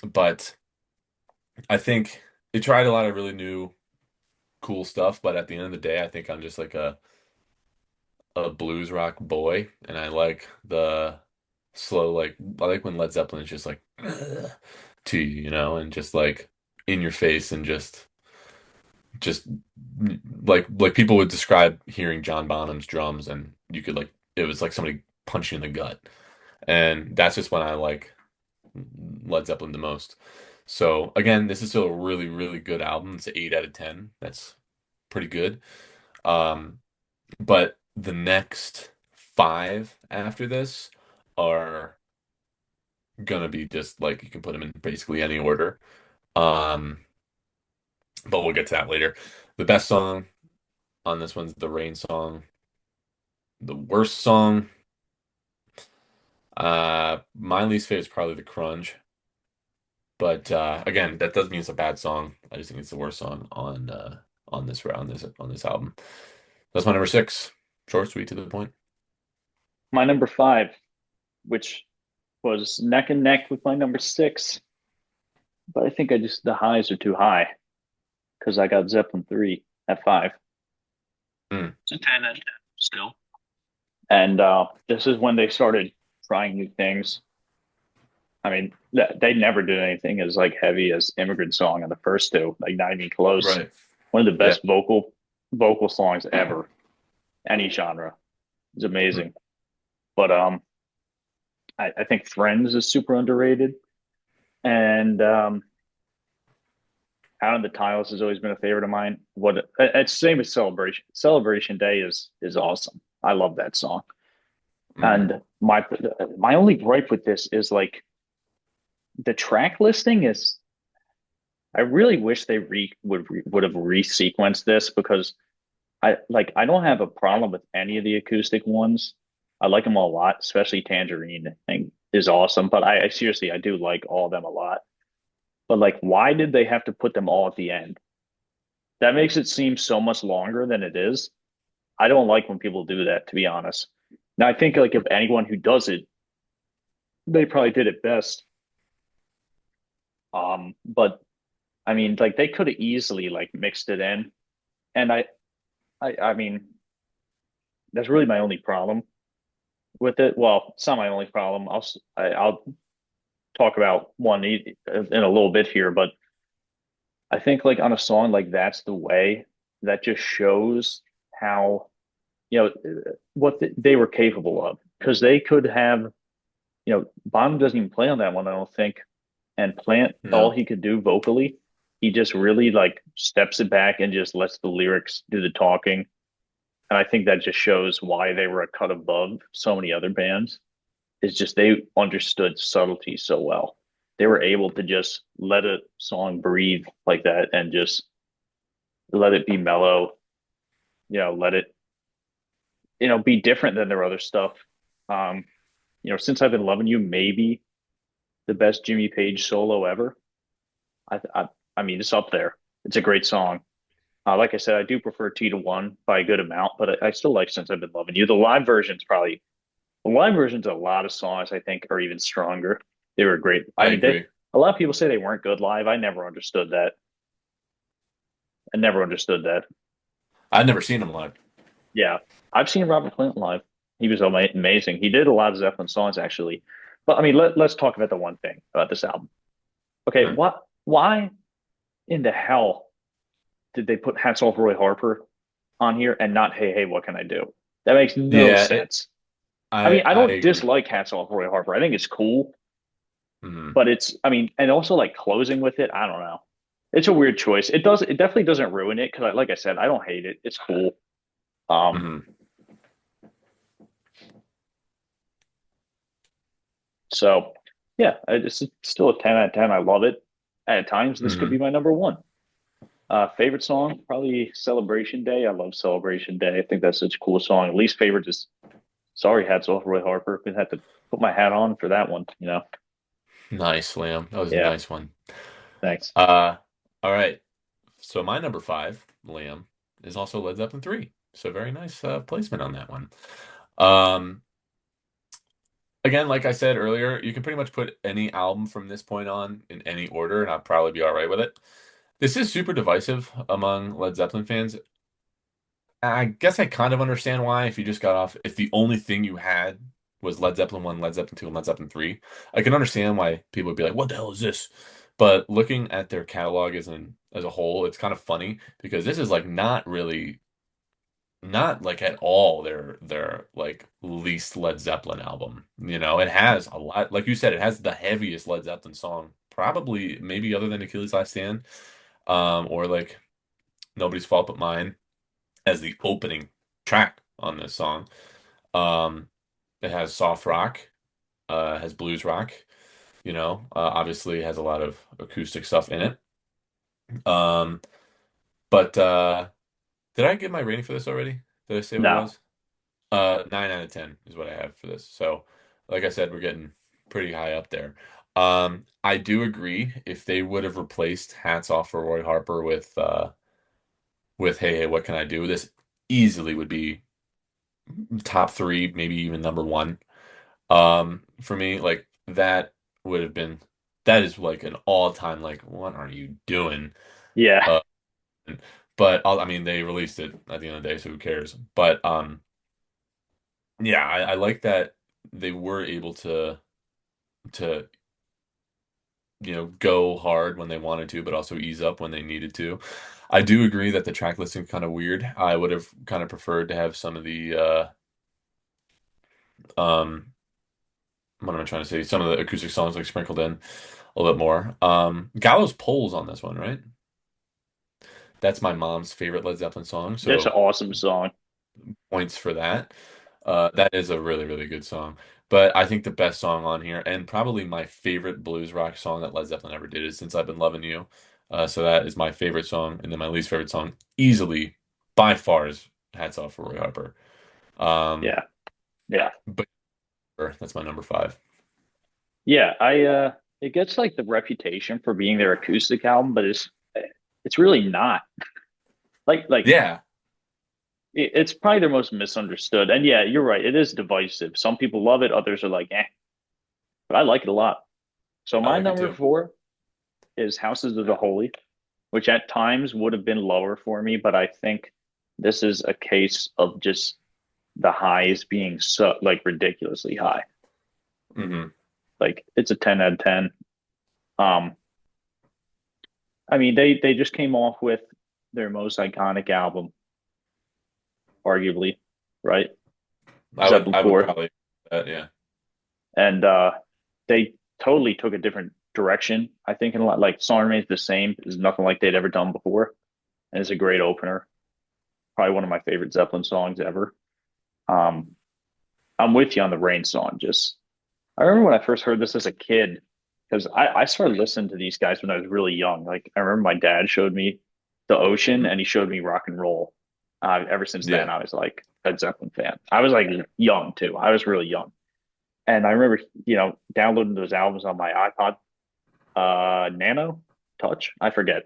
but I think they tried a lot of really new cool stuff, but at the end of the day, I think I'm just like a blues rock boy and I like the slow like I like when Led Zeppelin is just like to you, and just like in your face and just like people would describe hearing John Bonham's drums and you could like it was like somebody punch you in the gut. And that's just when I like Led Zeppelin the most. So again, this is still a really, really good album. It's an 8 out of 10. That's pretty good. Um, but the next five after this are gonna be just like you can put them in basically any order. Um, but we'll get to that later. The best song on this one's the Rain song. The worst song, my least favorite is probably the Crunge. But again, that doesn't mean it's a bad song. I just think it's the worst song on this album. That's my number six. Short, sweet, to the point. My number five, which was neck and neck with my number six, but I think the highs are too high because I got Zeppelin 3 at five. Mm, It's a 10 out of 10 still. And this is when they started trying new things. I mean, they never did anything as like heavy as Immigrant Song on the first two, like not even close. right. One of the Yeah. best vocal songs ever, any genre. It's Mm, amazing. But I think Friends is super underrated. And Out of the Tiles has always been a favorite of mine. It's the same as Celebration. Celebration Day is awesome. I love that song. mm, And my only gripe with this is like the track listing is. I really wish they would have resequenced this because I don't have a problem with any of the acoustic ones. I like them all a lot, especially Tangerine. I think is awesome. But I seriously I do like all of them a lot. But like, why did they have to put them all at the end? That makes it seem so much longer than it is. I don't like when people do that, to be honest. Now I think like if anyone who does it, they probably did it best. But I mean, like they could have easily like mixed it in, and I mean, that's really my only problem with it. Well, it's not my only problem. I'll talk about one in a little bit here, but I think like on a song like That's the Way, that just shows how what they were capable of because they could have Bonham doesn't even play on that one, I don't think, and Plant all no. he could do vocally, he just really like steps it back and just lets the lyrics do the talking. And I think that just shows why they were a cut above so many other bands. Is just they understood subtlety so well. They were able to just let a song breathe like that and just let it be mellow, let it, be different than their other stuff. Um, Since I've been loving you, maybe the best Jimmy Page solo ever. I, I, I mean, it's up there. It's a great song. Like I said, I do prefer T to One by a good amount, but I still like Since I've Been Loving You. The live versions of a lot of songs I think are even stronger. They were great. I I mean, agree. a lot of people say they weren't good live. I never understood that. I never understood that. I've never seen him live. Yeah, I've seen Robert Plant live. He was amazing. He did a lot of Zeppelin songs actually. But I mean, let's talk about the one thing about this album. Okay, Mm. why in the hell did they put Hats Off Roy Harper on here and not Hey Hey What Can I Do? That makes no Yeah, sense. I I mean, I I don't agree. dislike Hats Off Roy Harper. I think it's cool, Mhm. but I mean, and also like closing with it. I don't know. It's a weird choice. It definitely doesn't ruin it because, like I said, I don't hate it. It's cool. Um, Mhm. so yeah, it's still a 10 out of 10. I love it. At times, this could be Mhm. my number one. Favorite song, probably Celebration Day. I love Celebration Day. I think that's such a cool song. Least favorite is sorry, hats off Roy Harper. Gonna have to put my hat on for that one. Nice, Liam. That was a Yeah. nice one. Thanks. Uh, all right. So my number five, Liam, is also Led Zeppelin 3. So very nice placement on that one. Um, Again, like I said earlier, you can pretty much put any album from this point on in any order, and I'll probably be all right with it. This is super divisive among Led Zeppelin fans. I guess I kind of understand why. If you just got off, if the only thing you had was Led Zeppelin 1, Led Zeppelin 2, and Led Zeppelin 3, I can understand why people would be like, what the hell is this? But looking at their catalog as a whole, it's kind of funny because this is like not like at all their like least Led Zeppelin album. You know, it has a lot, like you said, it has the heaviest Led Zeppelin song, probably maybe other than Achilles' Last Stand, or like Nobody's Fault But Mine as the opening track on this song. Um, it has soft rock, has blues rock, obviously has a lot of acoustic stuff in it. Um, but did I give my rating for this already? Did I say what it No. was? 9 out of 10 is what I have for this. So, like I said, we're getting pretty high up there. I do agree if they would have replaced Hats Off for Roy Harper with Hey Hey What Can I Do, this easily would be top three, maybe even number one. For me, like would have been that is like an all-time like what are you doing? Yeah. Uh, but I mean they released it at the end of the day, so who cares? But yeah, I like that they were able to go hard when they wanted to, but also ease up when they needed to. I do agree that the track listing kind of weird. I would have kind of preferred to have some of the um what am I trying to say? Some of the acoustic songs like sprinkled in a little bit more. Gallows Pole's on this one, right? That's my mom's favorite Led Zeppelin song, That's an so awesome song. points for that. That is a really, really good song. But I think the best song on here, and probably my favorite blues rock song that Led Zeppelin ever did, is Since I've Been Loving You. So that is my favorite song, and then my least favorite song, easily, by far, is Hats Off for Roy Harper. Um, Yeah. Yeah. but that's my number five. Yeah. I it gets like the reputation for being their acoustic album, but it's really not. Like Yeah, it's probably their most misunderstood. And yeah, you're right. It is divisive. Some people love it, others are like, eh, but I like it a lot. So I my like it number too. four is Houses of the Holy, which at times would have been lower for me, but I think this is a case of just the highs being so like ridiculously high. Hmm. Like it's a 10 out of 10. Um, I mean, they just came off with their most iconic album, arguably, right? Zeppelin I would 4. probably, yeah, And they totally took a different direction. I think in a lot like song remains the same. Is nothing like they'd ever done before, and it's a great opener. Probably one of my favorite Zeppelin songs ever. Um, I'm with you on the Rain song. Just I remember when I first heard this as a kid because I started listening to these guys when I was really young. Like I remember my dad showed me the Ocean hmm, and he showed me rock and roll. Ever since then, yeah, I was like a Zeppelin fan. I was like young too. I was really young. And I remember, downloading those albums on my iPod, Nano, Touch, I forget.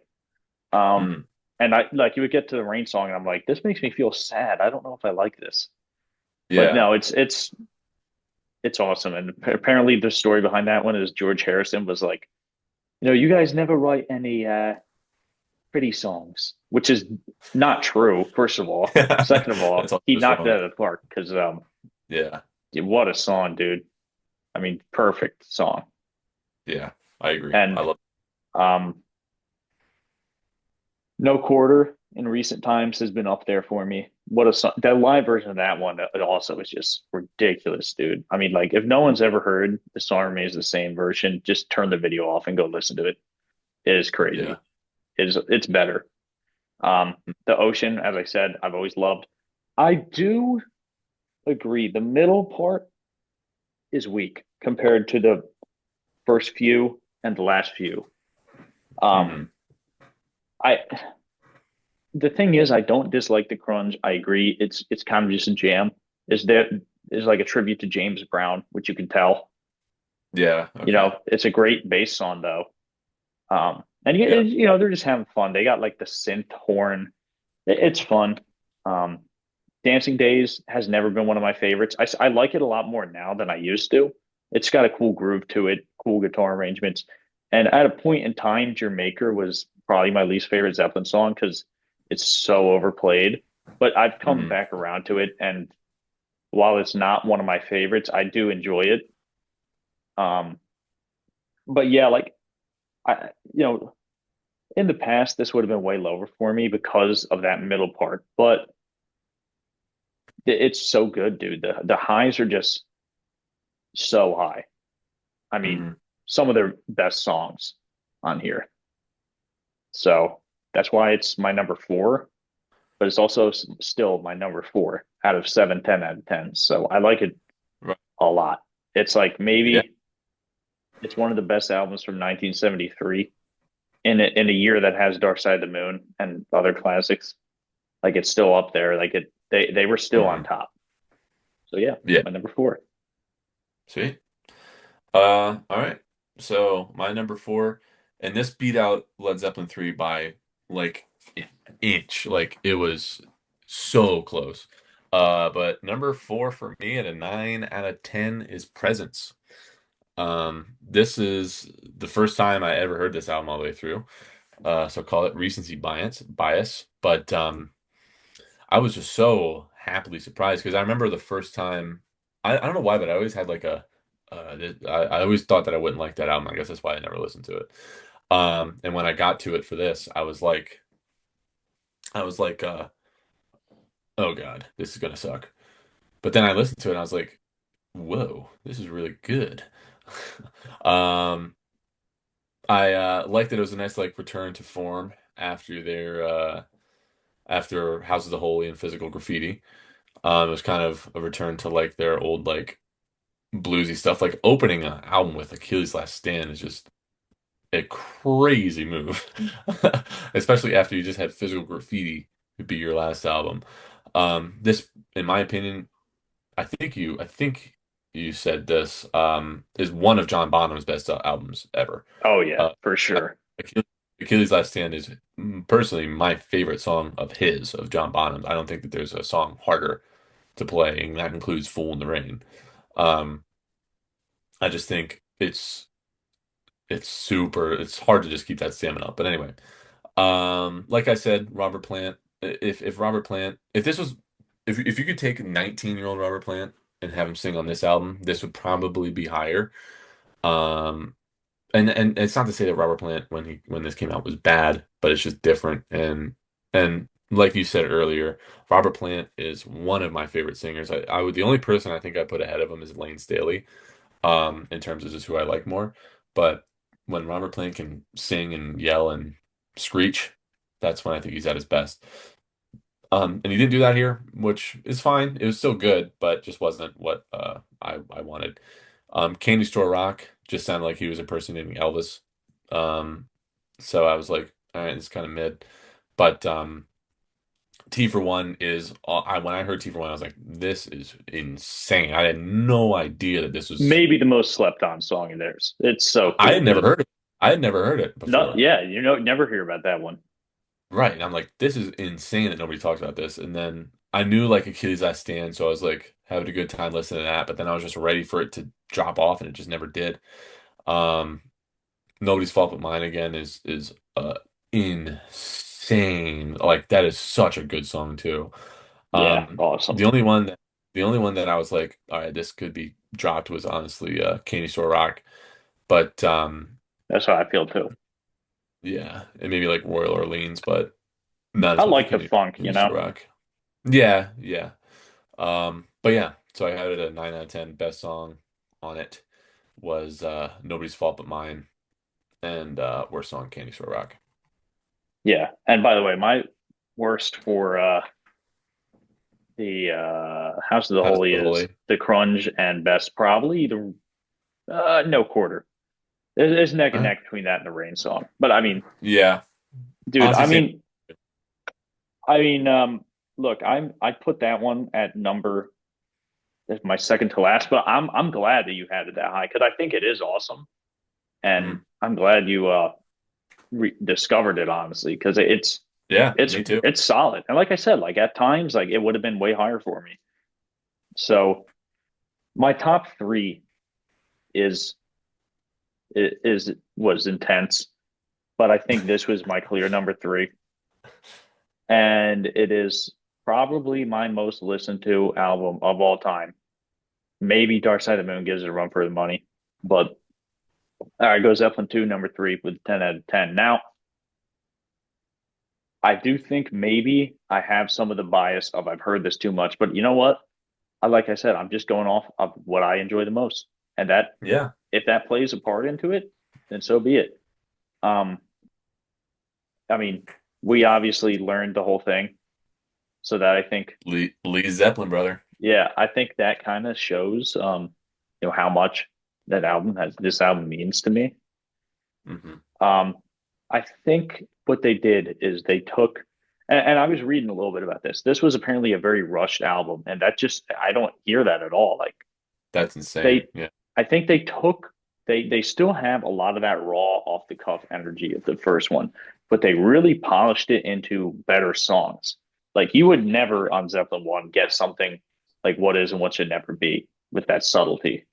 Um, hmm, and I like you would get to the Rain song, and I'm like, this makes me feel sad. I don't know if I like this, but yeah. no, it's awesome. And apparently, the story behind that one is George Harrison was like, you guys never write any pretty songs, which is not true. First of all, second of all, That's also he just knocked it wrong. out of the park because Yeah, what a song, dude. I mean, perfect song. yeah, I agree. I And love. um, No Quarter in recent times has been up there for me. What a song. That live version of that one, it also is just ridiculous, dude. I mean, like, if no one's ever heard the song remains the same version, just turn the video off and go listen to it. It is Yeah. crazy. It's better. The Ocean, as I said, I've always loved. I do agree. The middle part is weak compared to the first few and the last few. Um, Hmm. I the thing is, I don't dislike the grunge. I agree. It's kind of just a jam. Is like a tribute to James Brown, which you can tell. Yeah. Okay. It's a great bass song though. And Yeah. they're just having fun. They got like the synth horn. It's fun. Um, Dancing Days has never been one of my favorites. I like it a lot more now than I used to. It's got a cool groove to it, cool guitar arrangements. And at a point in time, Jamaica was probably my least favorite Zeppelin song because it's so overplayed. But I've come Hmm. back around to it, and while it's not one of my favorites, I do enjoy it. Um, but yeah, like I, in the past, this would have been way lower for me because of that middle part. But it's so good, dude. The highs are just so high. I mean, Hmm. some of their best songs on here. So that's why it's my number four, but it's also still my number four out of seven, 10 out of 10. So I like it Right. a lot. It's like Yeah. maybe it's one of the best albums from 1973 in a year that has Dark Side of the Moon and other classics. Like it's still up there. Like they were still on Hmm. top. So yeah, Yeah. my number four. Sweet. All right. So my number four, and this beat out Led Zeppelin 3 by like an inch. Like it was so close. But number four for me at a 9 out of 10 is Presence. This is the first time I ever heard this album all the way through. So call it recency bias. But I was just so happily surprised because I remember the first time. I don't know why, but I always had like I always thought that I wouldn't like that album. I guess that's why I never listened to it. And when I got to it for this, I was like, oh God, this is gonna suck. But then I listened to it and I was like, whoa, this is really good. Um, I liked that it was a nice like return to form after their after House of the Holy and Physical Graffiti. It was kind of a return to like their old like bluesy stuff. Like opening an album with Achilles' Last Stand is just a crazy move, especially after you just had Physical Graffiti be your last album. This, in my opinion, I think you said this is one of John Bonham's best albums ever. Oh yeah, Uh, for sure. Achilles, Achilles' Last Stand is personally my favorite song of John Bonham's. I don't think that there's a song harder to play, and that includes Fool in the Rain. Um, I just think it's hard to just keep that stamina up. But anyway, like I said, Robert Plant, if Robert Plant, if this was if you could take a 19-year-old Robert Plant and have him sing on this album, this would probably be higher. Um, and it's not to say that Robert Plant when this came out was bad, but it's just different. And like you said earlier, Robert Plant is one of my favorite singers. I would the only person I think I put ahead of him is Lane Staley, in terms of just who I like more. But when Robert Plant can sing and yell and screech, that's when I think he's at his best. And he didn't do that here, which is fine. It was still good, but just wasn't what I wanted. Candy Store Rock just sounded like he was impersonating Elvis. So I was like, all right, it's kind of mid. But T for One is I when I heard T for One, I was like, this is insane. I had no idea that this was. Maybe the most slept on song of theirs. It's so I cool, had never dude. heard it. I had never heard it No, before. yeah, never hear about that one. Right. And I'm like, this is insane that nobody talks about this. And then I knew like Achilles Last Stand, so I was like having a good time listening to that. But then I was just ready for it to drop off, and it just never did. Um, Nobody's Fault But Mine again is insane. Like that is such a good song too. Yeah, Um, awesome. the only one that I was like, all right, this could be dropped was honestly Candy Store Rock. But That's how I feel too. yeah, and maybe like Royal Orleans, but not I as much as like the funk, Candy Store Rock. Yeah, yeah. But yeah, so I had it a 9 out of 10. Best song on it was Nobody's Fault But Mine, and worst song Candy Store Rock. Yeah. And by the way, my worst for the House of the How's Holy the is Holy? the Crunge, and best probably the No Quarter. There's neck and Uh, neck between that and the Rain song. But I mean, yeah, dude, honestly, same. I mean, look, I put that one at number as my second to last, but I'm glad that you had it that high because I think it is awesome, and Mhm. I'm glad you rediscovered it honestly because Yeah, me too. it's solid. And like I said, like at times, like it would have been way higher for me. So my top three is is was intense, but I think this was my clear number three, and it is probably my most listened to album of all time. Maybe Dark Side of the Moon gives it a run for the money, but all right, goes Zeppelin 2, number three with 10 out of 10. Now, I do think maybe I have some of the bias of I've heard this too much, but you know what? Like I said, I'm just going off of what I enjoy the most. And that Yeah. if that plays a part into it, then so be it. Um, I mean, we obviously learned the whole thing. So that I think, Lee Zeppelin, brother. yeah, I think that kind of shows how much this album means to me. Hmm. Um, I think what they did is they took, and I was reading a little bit about this. This was apparently a very rushed album, and that just I don't hear that at all. Like That's insane. they, Yeah. I think they took they still have a lot of that raw off the cuff energy of the first one, but they really polished it into better songs. Like you would never on Zeppelin one get something like what is and what should never be with that subtlety.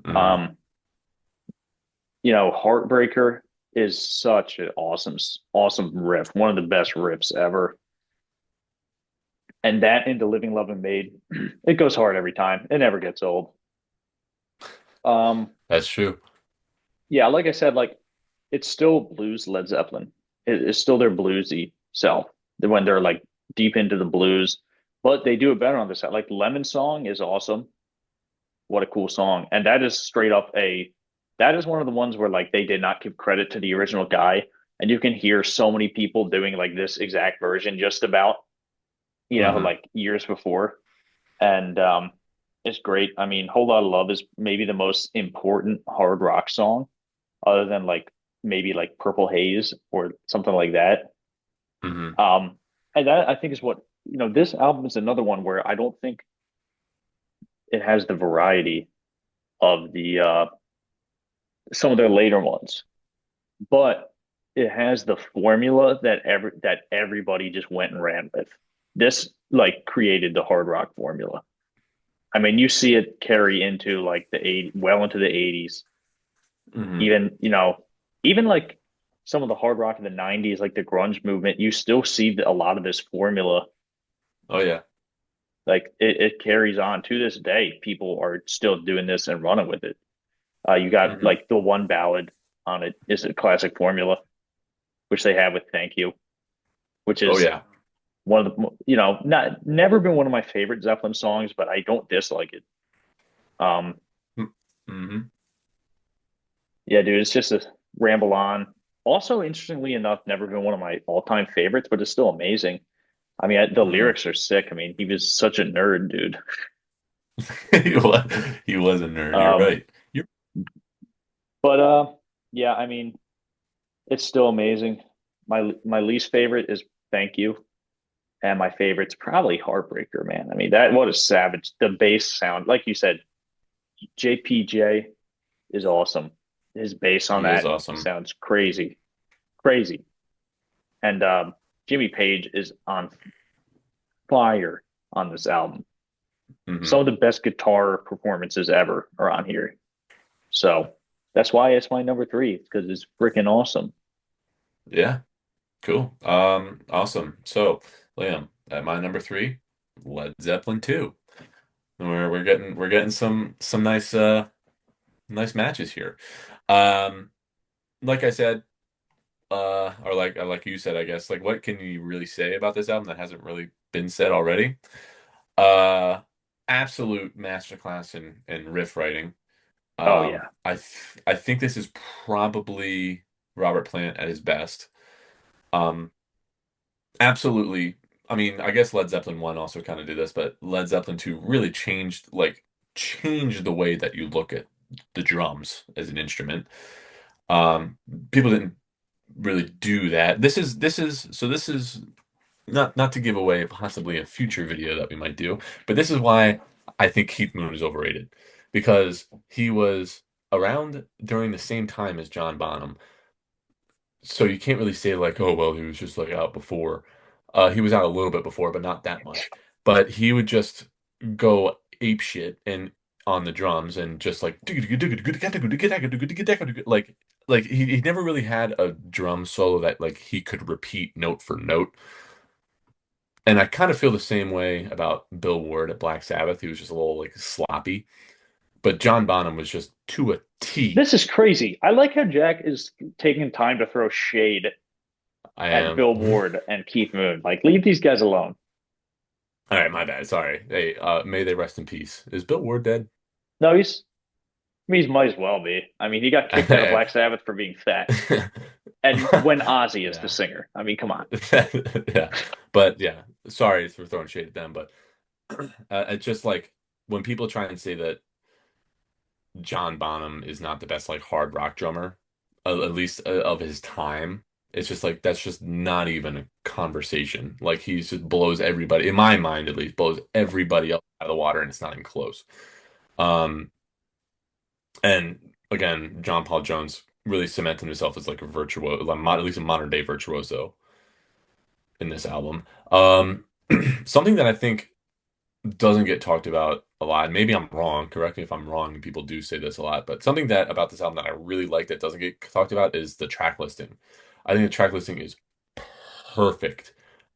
Hmm. Um, Heartbreaker is such an awesome riff, one of the best riffs ever. And that into Living, Love, and Made, it goes hard every time. It never gets old. Um, That's true. yeah, like I said, like it's still blues Led Zeppelin. It's still their bluesy self when they're like deep into the blues, but they do it better on this side. Like Lemon Song is awesome. What a cool song. And that is straight up that is one of the ones where like they did not give credit to the original guy. And you can hear so many people doing like this exact version just about, Hmm. like years before. And it's great. I mean, Whole Lot of Love is maybe the most important hard rock song, other than like maybe like Purple Haze or something like that. Hmm. Um, and that I think is what, this album is another one where I don't think it has the variety of the some of their later ones, but it has the formula that everybody just went and ran with. This like created the hard rock formula. I mean, you see it carry into like well into the 80s. Hmm. Even, even like some of the hard rock in the 90s, like the grunge movement, you still see a lot of this formula. Oh yeah. Like it carries on to this day. People are still doing this and running with it. You got Hmm. like the one ballad on it is a classic formula, which they have with Thank You, which Oh is yeah. one of the not never been one of my favorite Zeppelin songs, but I don't dislike it. Um, Hmm. yeah, dude, it's just a ramble on. Also, interestingly enough, never been one of my all-time favorites, but it's still amazing. I mean, the Hmm. lyrics are sick. I mean, he was such a nerd, dude. He was a nerd. You're Um, right. You. but yeah, I mean, it's still amazing. My least favorite is Thank You, and my favorite's probably Heartbreaker, man. I mean, that what a savage. The bass sound, like you said, JPJ is awesome. His bass on He is that awesome. sounds crazy, crazy. And Jimmy Page is on fire on this album. Hmm. Some of the best guitar performances ever are on here. So that's why it's my number three, because it's freaking awesome. Yeah. Cool. Awesome. So, Liam, at my number three, Led Zeppelin 2. We're getting some nice matches here. Um, like I said, or like you said, I guess, like what can you really say about this album that hasn't really been said already? Uh, Absolute masterclass in riff writing. Oh yeah. I think this is probably Robert Plant at his best. Um, Absolutely. I mean, I guess Led Zeppelin 1 also kind of did this, but Led Zeppelin 2 really changed the way that you look at the drums as an instrument. Um, People didn't really do that. This is not to give away possibly a future video that we might do, but this is why I think Keith Moon is overrated because he was around during the same time as John Bonham. so you can't really say like, oh well, he was just like out before. He was out a little bit before, but not that much. But he would just go ape shit and on the drums and just like he never really had a drum solo that like he could repeat note for note. And I kind of feel the same way about Bill Ward at Black Sabbath. He was just a little like sloppy, but John Bonham was just to a T. This is crazy. I like how Jack is taking time to throw shade I at am. Bill Ward and Keith Moon. Like, leave these guys alone. All right, my bad. Sorry. Hey, may they rest in peace. Is Bill Ward dead? No, he might as well be. I mean, he got kicked out of Black Sabbath for being fat. And when Ozzy is the Yeah. singer, I mean, come on. Yeah. But yeah, sorry for throwing shade at them, but it's just like when people try and say that John Bonham is not the best like hard rock drummer, at least of his time, it's just like that's just not even a conversation. Like he just blows everybody, in my mind at least, blows everybody up out of the water, and it's not even close. Um, and again, John Paul Jones really cemented himself as like a virtuoso, like, at least a modern day virtuoso in this album. Something that I think doesn't get talked about a lot. Maybe I'm wrong. Correct me if I'm wrong. People do say this a lot, but something that about this album that I really like that doesn't get talked about is the track listing. I think the track listing is perfect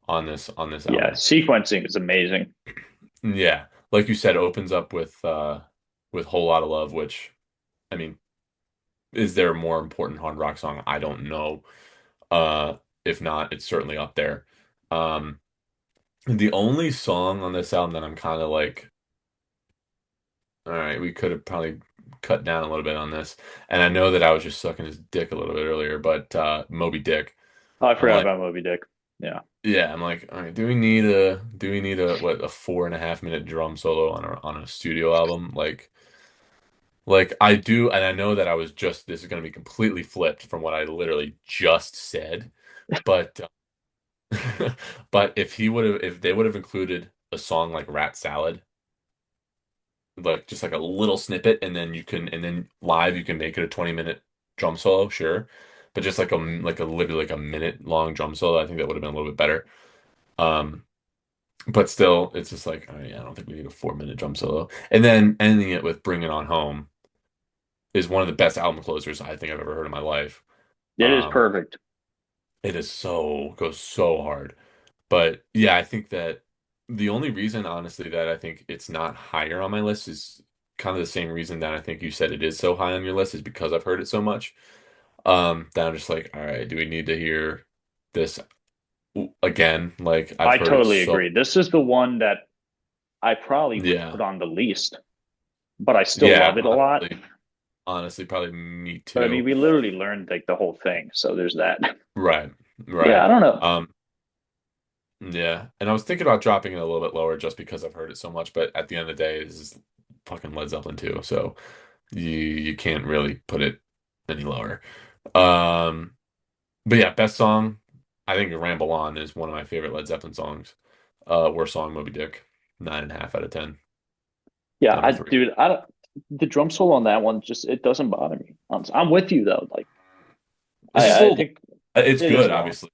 on this Yeah, album. sequencing is amazing. Yeah, like you said, opens up with Whole Lot of Love, which I mean, is there a more important hard rock song? I don't know. Uh, if not, it's certainly up there. Um, the only song on this album that I'm kind of like, all right, we could have probably cut down a little bit on this. And I know that I was just sucking his dick a little bit earlier, but Moby Dick. Oh, I I'm forgot like, about Moby Dick. Yeah. yeah, I'm like, all right, do we need a what a 4.5 minute drum solo on a studio album? Like I do, and I know that I was just this is gonna be completely flipped from what I literally just said, but but if they would have included a song like Rat Salad, like just like a little snippet, and then live you can make it a 20-minute drum solo, sure. But just like a literally like a minute long drum solo, I think that would have been a little bit better. Um, but still, it's just like, oh, yeah, I don't think we need a 4 minute drum solo. And then ending it with Bring It On Home is one of the best album closers I think I've ever heard in my life. It is Um, perfect. it is so goes so hard. But yeah, I think that the only reason, honestly, that I think it's not higher on my list is kind of the same reason that I think you said it is so high on your list is because I've heard it so much. That I'm just like, all right, do we need to hear this again? Like I've I heard it totally so, agree. This is the one that I probably would yeah, put on the least, but I still yeah, love it a lot. honestly, probably me But I mean, too. we literally learned like the whole thing. So there's that. Right, Yeah, I right. don't know. Um, yeah, and I was thinking about dropping it a little bit lower just because I've heard it so much, but at the end of the day, this is fucking Led Zeppelin too, so you can't really put it any lower. Um, but yeah, best song, I think Ramble On is one of my favorite Led Zeppelin songs. Worst song, Moby Dick, 9.5 out of 10. Yeah, Number three. dude, I don't, the drum solo on that one just it doesn't bother me. I'm with you though. Like It's just a I little, think it's it is good, long. obviously,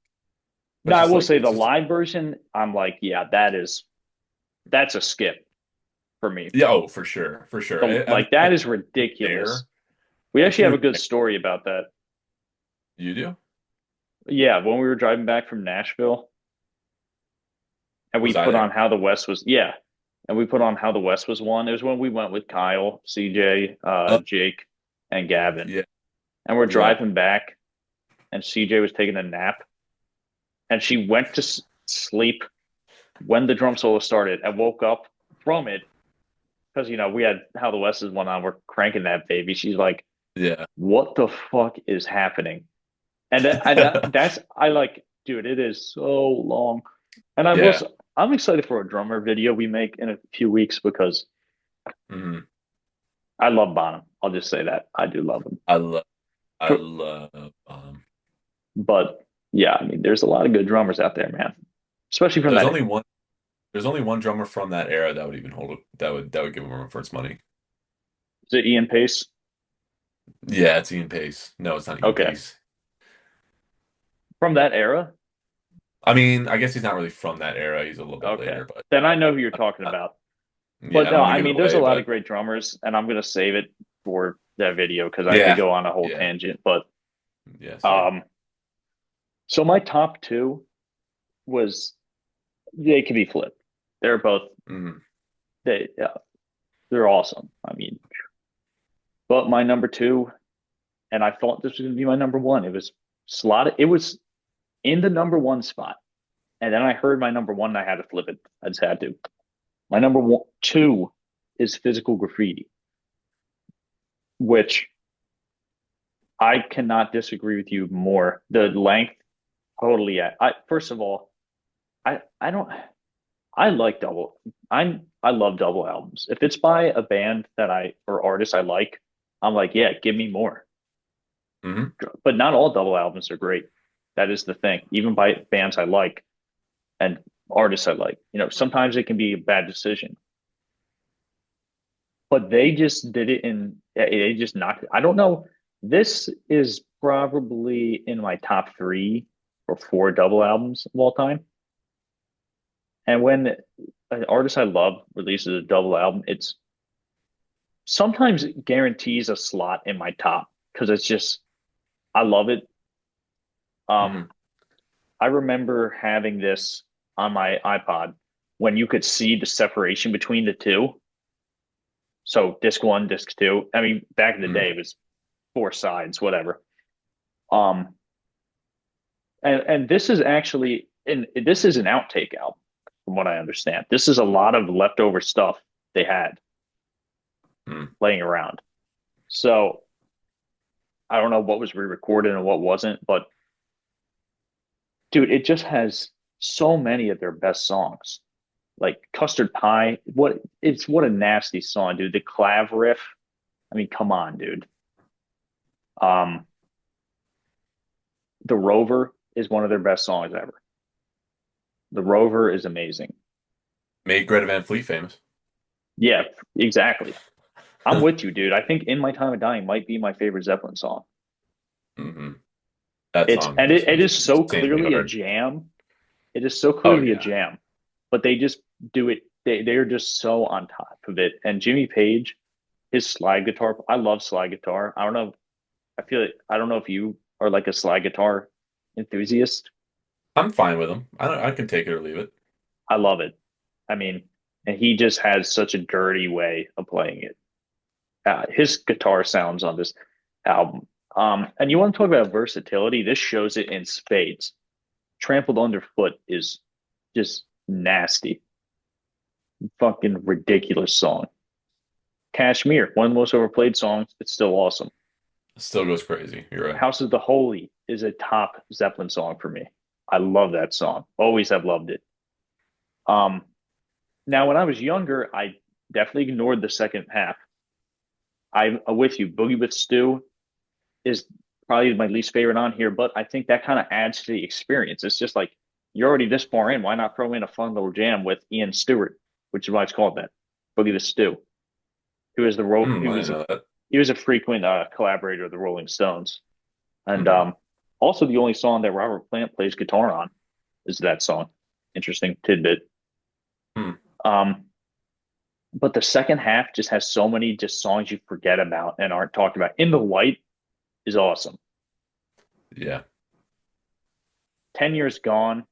but No, it's I just will like say it's the just live version, I'm like, yeah, that's a skip for me. yeah, oh, for sure, for sure. I mean, Like that like is ridiculous. there, We if actually have you're a good like story about that. you do, Yeah, when we were driving back from Nashville and we was I put there? on How the West was, yeah, and we put on How the West was won. It was when we went with Kyle, CJ, Oh, Jake, and Gavin, yeah, and we're yeah, driving back, and CJ was taking a nap, and she went to sleep when the drum solo started and woke up from it because we had How the West is one on. We're cranking that baby. She's like, yeah. "What the fuck is happening?" And that's I like, dude. It is so long, and Yeah. I'm excited for a drummer video we make in a few weeks because Mhm. I love Bonham. I'll just say that I do love him. I love I love But yeah, I mean, there's a lot of good drummers out there, man. Especially from there's that. only one there's only one drummer from that era that would even hold it that would give him a run for its money. Is it Ian Pace? Yeah, it's Ian Pace. No, it's not Ian Okay. Pace. From that era? I mean, I guess he's not really from that era. He's a little bit Okay. later, but Then I know who you're talking uh, about. yeah, But I no, don't want to I give it mean, there's a away, lot of but great drummers, and I'm gonna save it for that video because I could yeah, go on a whole yeah, tangent. But yeah, same. um, so my top two was they could be flipped. They're both Mm, they they're awesome. I mean, but my number two, and I thought this was gonna be my number one. It was slotted. It was in the number one spot, and then I heard my number one, and I had to flip it. I just had to. My number one, two is physical graffiti, which I cannot disagree with you more. The length, totally. I first of all, I don't. I like double. I love double albums. If it's by a band that I or artist I like, I'm like, yeah, give me more. hmm But not all double albums are great. That is the thing. Even by bands I like and artists I like, sometimes it can be a bad decision. But they just did it in. They just knocked it. I don't know. This is probably in my top three or four double albums of all time. And when an artist I love releases a double album, it's sometimes it guarantees a slot in my top because it's just I love it. Um, hmm I remember having this on my iPod when you could see the separation between the two. So disc one, disc two. I mean, back in the hmm day, it was four sides, whatever. Um, and this is actually this is an outtake album, from what I understand. This is a lot of leftover stuff they had hmm laying around. So I don't know what was re-recorded and what wasn't, but dude, it just has so many of their best songs. Like Custard Pie, what a nasty song, dude. The clav riff. I mean, come on, dude. Um, The Rover is one of their best songs ever. The Rover is amazing. Made Greta Van Fleet famous. Yeah, exactly. I'm with you, dude. I think In My Time of Dying might be my favorite Zeppelin song. hmm That It's song and just it goes is so insanely clearly a hard. jam. It is so Oh clearly a yeah, jam, but they just do it. They're just so on top of it. And Jimmy Page, his slide guitar. I love slide guitar. I don't know. I feel like I don't know if you are like a slide guitar enthusiast. I'm fine with them. I can take it or leave it. I love it. I mean, and he just has such a dirty way of playing it. His guitar sounds on this album. And you want to talk about versatility? This shows it in spades. Trampled Underfoot is just nasty, fucking ridiculous song. Kashmir, one of the most overplayed songs. It's still awesome. It still goes crazy. You're right. House of the Holy is a top Zeppelin song for me. I love that song. Always have loved it. Um, Now, when I was younger, I definitely ignored the second half. I'm with you. Boogie with Stu is probably my least favorite on here, but I think that kind of adds to the experience. It's just like you're already this far in. Why not throw in a fun little jam with Ian Stewart, which is why it's called that, Boogie with Stu, who is the I didn't know that. he was a frequent collaborator of the Rolling Stones, and hmm also the only song that Robert Plant plays guitar on is that song. Interesting tidbit. Hmm. Um, but the second half just has so many just songs you forget about and aren't talked about. In the Light is awesome. Yeah. 10 Years Gone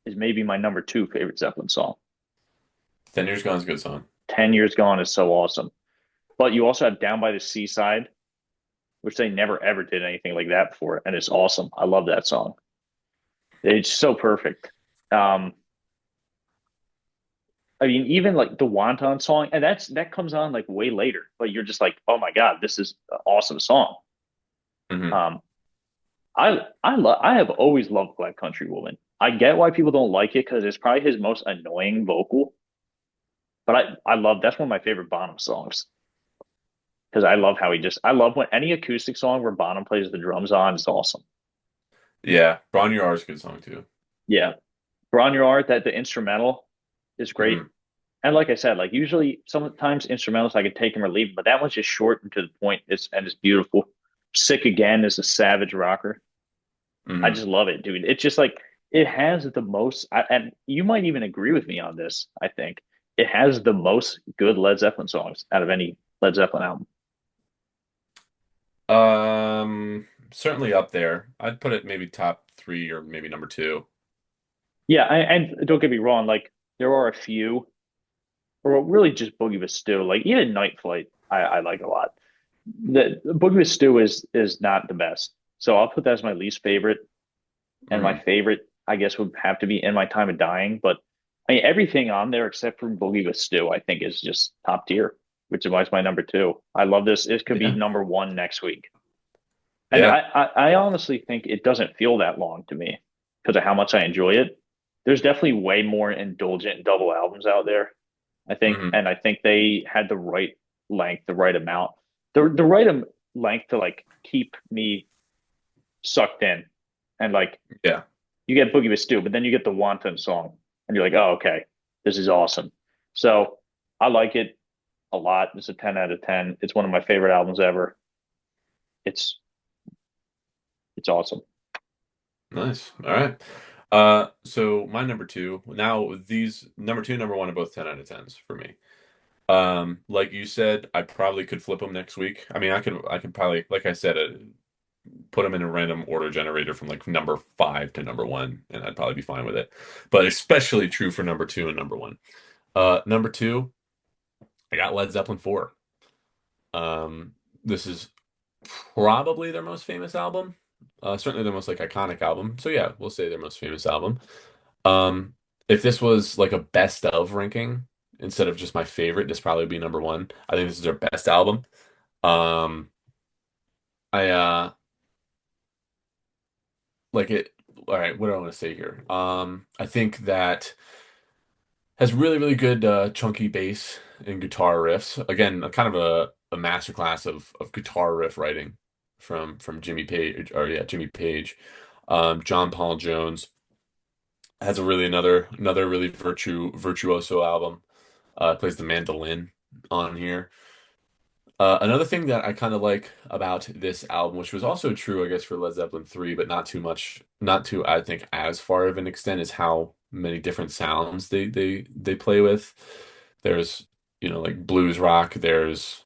is maybe my number two favorite Zeppelin song. 10 Years Gone's a good song. 10 Years Gone is so awesome. But you also have Down by the Seaside, which they never ever did anything like that before, and it's awesome. I love that song. It's so perfect. Um, I mean, even like the Wonton song, and that comes on like way later, but you're just like, oh my god, this is an awesome song. hmm Um, I have always loved Black Country Woman. I get why people don't like it because it's probably his most annoying vocal, but I love that's one of my favorite Bonham songs because I love how I love when any acoustic song where Bonham plays the drums on is awesome. Yeah. Braun Your Are is a good song too. Yeah, Bron Your Art that the instrumental is great. hmm And like I said, like usually sometimes instrumentals I could take them or leave them, but that one's just short and to the point. It's beautiful. Sick Again is a savage rocker. I Hmm. just love it, dude. It's just like it has the most, and you might even agree with me on this. I think it has the most good Led Zeppelin songs out of any Led Zeppelin album. Certainly up there. I'd put it maybe top three or maybe number two. Yeah, and don't get me wrong, like there are a few, or really just Boogie with Stew. Like even Night Flight, I like a lot. The Boogie with Stew is not the best, so I'll put that as my least favorite. And my Hmm. favorite, I guess, would have to be In My Time of Dying. But I mean, everything on there except for Boogie with Stew, I think, is just top tier, which is why it's my number two. I love this. It could be Yeah. number one next week. And Yeah. I honestly think it doesn't feel that long to me because of how much I enjoy it. There's definitely way more indulgent double albums out there, I think. Hmm. And I think they had the right length, the right amount, the right length to like keep me sucked in. And like Yeah. you get Boogie with Stew, but then you get the Wanton song, and you're like, oh, okay, this is awesome. So I like it a lot. It's a 10 out of 10. It's one of my favorite albums ever. It's it's awesome. Nice. All right. So my number two, now these number two, number one are both 10 out of 10s for me. Like you said, I probably could flip them next week. I mean, I could probably, like I said, put them in a random order generator from like number five to number one, and I'd probably be fine with it. But especially true for number two and number one. Number two, I got Led Zeppelin 4. This is probably their most famous album. Certainly their most like iconic album. So yeah, we'll say their most famous album. Um, if this was like a best of ranking instead of just my favorite, this probably would be number one. I think this is their best album. Um, I like it. All right, what do I want to say here? I think that has really, really good chunky bass and guitar riffs. Again, a kind of a masterclass of guitar riff writing from Jimmy Page, or yeah, Jimmy Page. John Paul Jones has a really another really virtuoso album. Plays the mandolin on here. Another thing that I kind of like about this album, which was also true, I guess, for Led Zeppelin 3, but not too much, not to, I think, as far of an extent, is how many different sounds they play with. There's, like blues rock, there's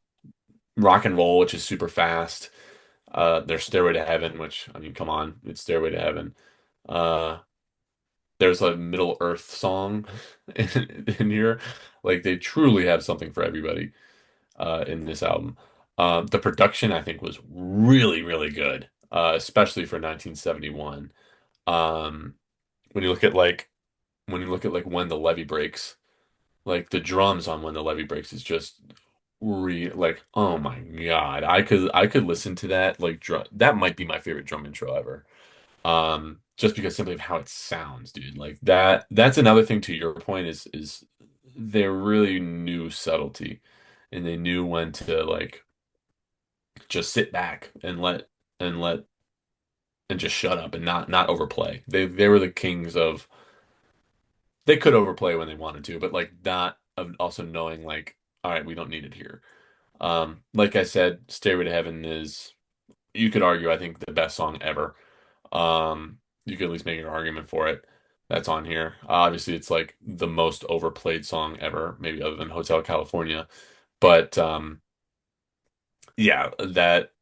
rock and roll, which is super fast. There's Stairway to Heaven, which, I mean, come on, it's Stairway to Heaven. Uh, there's a Middle Earth song in here. Like they truly have something for everybody in this album. The production I think was really, really good, especially for 1971. Um, when you look at like When the Levee Breaks, like the drums on When the Levee Breaks is just like, oh my God, I could listen to that like that might be my favorite drum intro ever. Just because simply of how it sounds, dude. Like that's another thing to your point is they really knew subtlety and they knew when to like just sit back and let and just shut up and not overplay. They were the kings of they could overplay when they wanted to, but like not of also knowing like, all right, we don't need it here. Like I said, Stairway to Heaven is you could argue I think the best song ever. You could at least make an argument for it. That's on here. Obviously, it's like the most overplayed song ever, maybe other than Hotel California. But yeah, that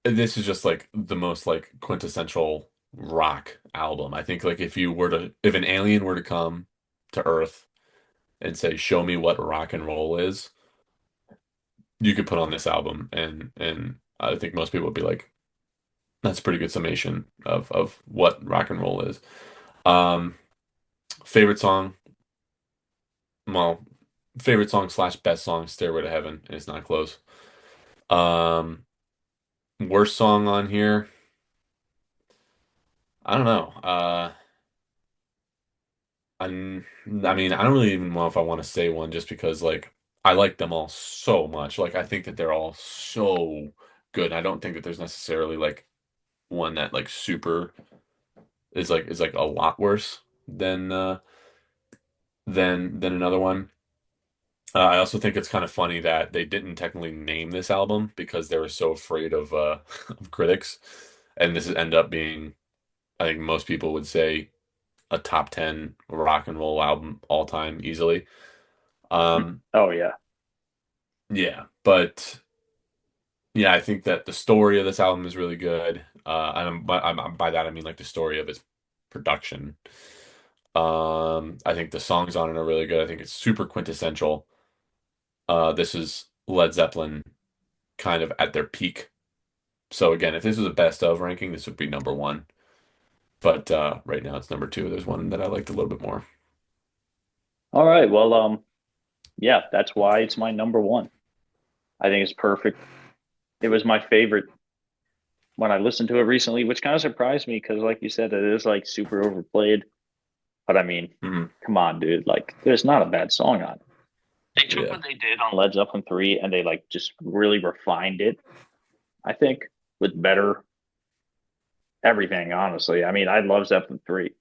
this is just like the most like quintessential rock album. I think like if an alien were to come to Earth and say, "Show me what rock and roll is," you could put on this album, and I think most people would be like, "That's a pretty good summation of what rock and roll is." Um, favorite song, well, favorite song slash best song, "Stairway to Heaven," and it's not close. Um, worst song on here, I don't know. I mean, I don't really even know if I want to say one just because like I like them all so much. Like I think that they're all so good. I don't think that there's necessarily like one that like super is like a lot worse than another one. I also think it's kind of funny that they didn't technically name this album because they were so afraid of of critics, and this end up being I think most people would say a top 10 rock and roll album all time easily. Um, Oh yeah. yeah, but yeah, I think that the story of this album is really good. By that I mean like the story of its production. I think the songs on it are really good. I think it's super quintessential. This is Led Zeppelin kind of at their peak. So again, if this was a best of ranking, this would be number one. But right now it's number two. There's one that I liked a little bit more. All right. Well, yeah, that's why it's my number one. I think it's perfect. It was my favorite when I listened to it recently, which kind of surprised me because, like you said, it is like super overplayed. But I mean, Hmm. come on, dude. Like, there's not a bad song on it. They took Yeah. what they did on Led Zeppelin 3 and they like just really refined it, I think, with better everything, honestly. I mean, I love Zeppelin 3,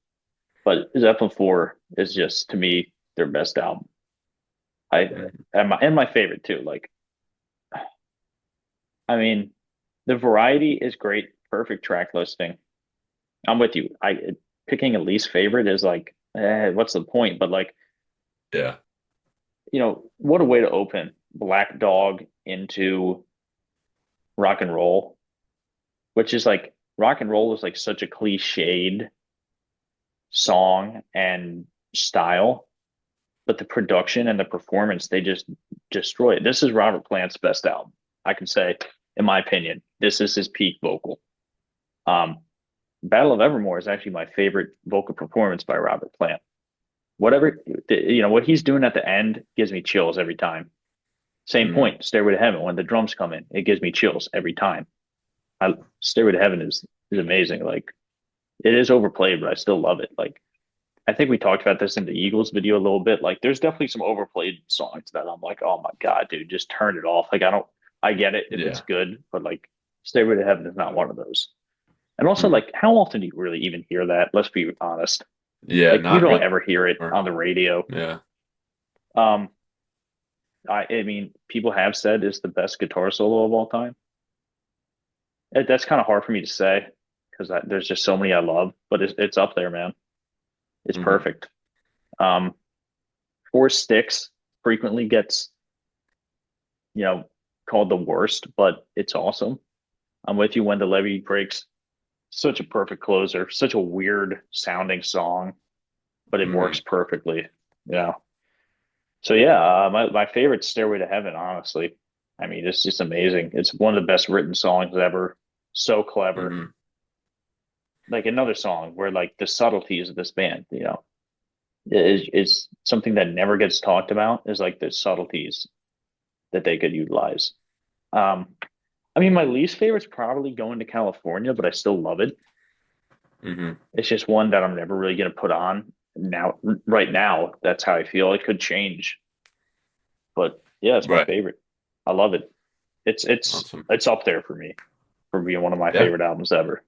but Zeppelin 4 is just to me their best album. I Mhm. and my favorite too. Like, I mean, the variety is great, perfect track listing. I'm with you. I picking a least favorite is like, what's the point? But like, Yeah. what a way to open Black Dog into rock and roll, which is like rock and roll is like such a cliched song and style, but the production and the performance, they just destroy it. This is Robert Plant's best album. I can say, in my opinion, this is his peak vocal. Um, Battle of Evermore is actually my favorite vocal performance by Robert Plant. Whatever, what he's doing at the end gives me chills every time. Same Hmm. point, Stairway to Heaven, when the drums come in, it gives me chills every time. Stairway to Heaven is amazing. Like, it is overplayed, but I still love it. Like, I think we talked about this in the Eagles video a little bit. Like, there's definitely some overplayed songs that I'm like, oh my God, dude, just turn it off. Like, I get it if it's Yeah. good, but like, Stairway to Heaven is not one of those. And also, Hmm. like, how often do you really even hear that? Let's be honest. Yeah. Like, you Not don't really. ever hear it Or, on the radio. yeah. Um, I mean, people have said it's the best guitar solo of all time. That's kind of hard for me to say because there's just so many I love, but it's up there, man. It's Hmm. perfect. Um, Four Sticks frequently gets, you know, called the worst, but it's awesome. I'm with you when the levee breaks. Such a perfect closer, such a weird sounding song, but it Hmm. works perfectly. Yeah. So yeah, my favorite Stairway to Heaven, honestly. I mean, it's just amazing. It's one of the best written songs ever. So clever. Hmm. Like another song where like the subtleties of this band, is something that never gets talked about is like the subtleties that they could utilize. Um, I mean, my least favorite's probably Going to California, but I still love it. Hmm. It's just one that I'm never really going to put on now. Right now, that's how I feel. It could change, but yeah, it's my Right. favorite. I love it. It's it's Awesome. it's up there for being one of my Yeah. favorite albums ever.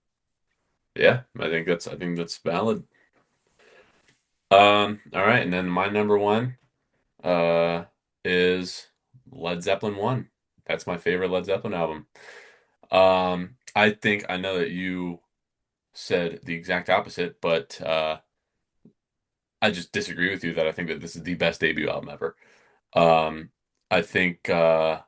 Yeah. I think that's valid. All right, and then my number one uh is Led Zeppelin 1. That's my favorite Led Zeppelin album. I know that you said the exact opposite, but I just disagree with you that I think that this is the best debut album ever. Um, I think I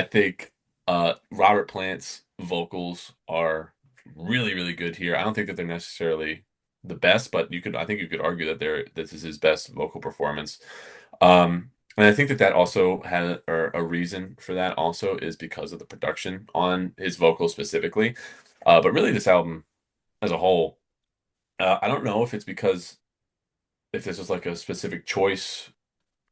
think Robert Plant's vocals are really, really good here. I don't think that they're necessarily the best, but I think you could argue that this is his best vocal performance. And I think that also had or a reason for that also is because of the production on his vocals specifically. But really, this album as a whole, I don't know if it's because if this was like a specific choice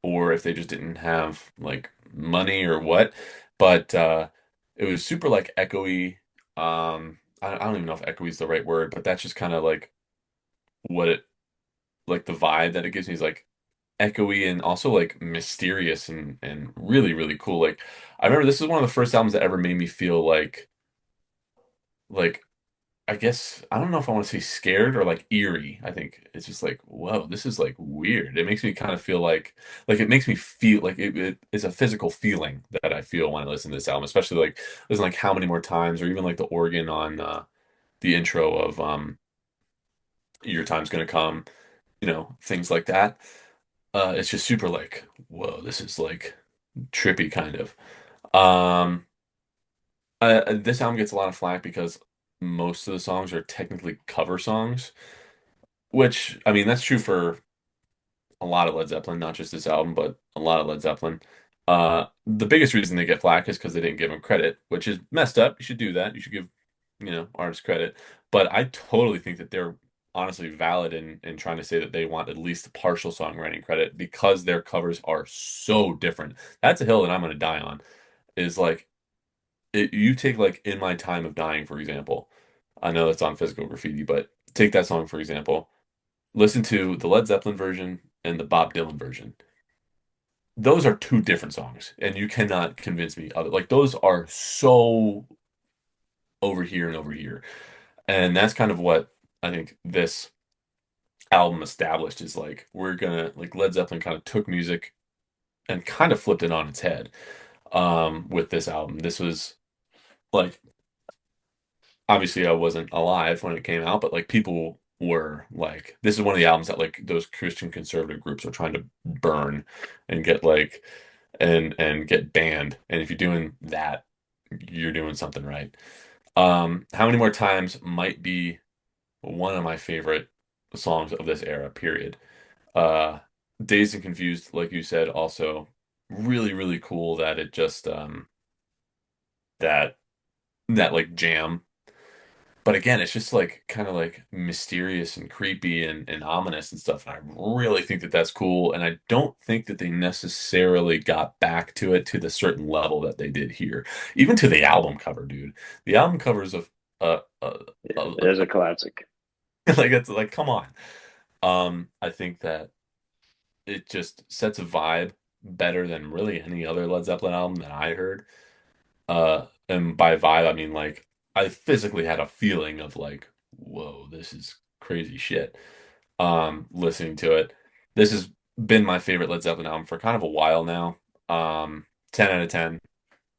or if they just didn't have like money or what. But it was super like echoey. I don't even know if echoey is the right word, but that's just kind of like what it like the vibe that it gives me is like echoey and also like mysterious and really really cool. Like I remember this is one of the first albums that ever made me feel like I guess I don't know if I want to say scared or like eerie. I think it's just like, whoa, this is like weird. It makes me kind of feel like it makes me feel like it is a physical feeling that I feel when I listen to this album, especially like listen like how many more times or even like the organ on the intro of Your Time's Gonna Come, things like that. It's just super like, whoa, this is like trippy kind of. Um, this album gets a lot of flack because most of the songs are technically cover songs, which I mean that's true for a lot of Led Zeppelin, not just this album, but a lot of Led Zeppelin. The biggest reason they get flack is because they didn't give them credit, which is messed up. You should do that. You should give, artists credit. But I totally think that they're honestly valid in trying to say that they want at least partial songwriting credit because their covers are so different. That's a hill that I'm going to die on. Is like you take like In My Time of Dying, for example. I know that's on Physical Graffiti, but take that song for example. Listen to the Led Zeppelin version and the Bob Dylan version. Those are two different songs, and you cannot convince me of it. Like those are so over here and over here. And that's kind of what I think this album established is like we're gonna like Led Zeppelin kind of took music and kind of flipped it on its head with this album. This was like obviously I wasn't alive when it came out, but like people were like this is one of the albums that like those Christian conservative groups are trying to burn and get like and get banned. And if you're doing that, you're doing something right. How Many More Times might be one of my favorite songs of this era, period. Uh, Dazed and Confused, like you said, also really, really cool that it just that that like jam. But again, it's just like kind of like mysterious and creepy and ominous and stuff. And I really think that that's cool. And I don't think that they necessarily got back to it to the certain level that they did here. Even to the album cover, dude. The album covers of uh, uh, Yeah, it is a classic. like it's like come on. I think that it just sets a vibe better than really any other Led Zeppelin album that I heard. And by vibe, I mean like I physically had a feeling of like, whoa, this is crazy shit. Listening to it. This has been my favorite Led Zeppelin album for kind of a while now. 10 out of 10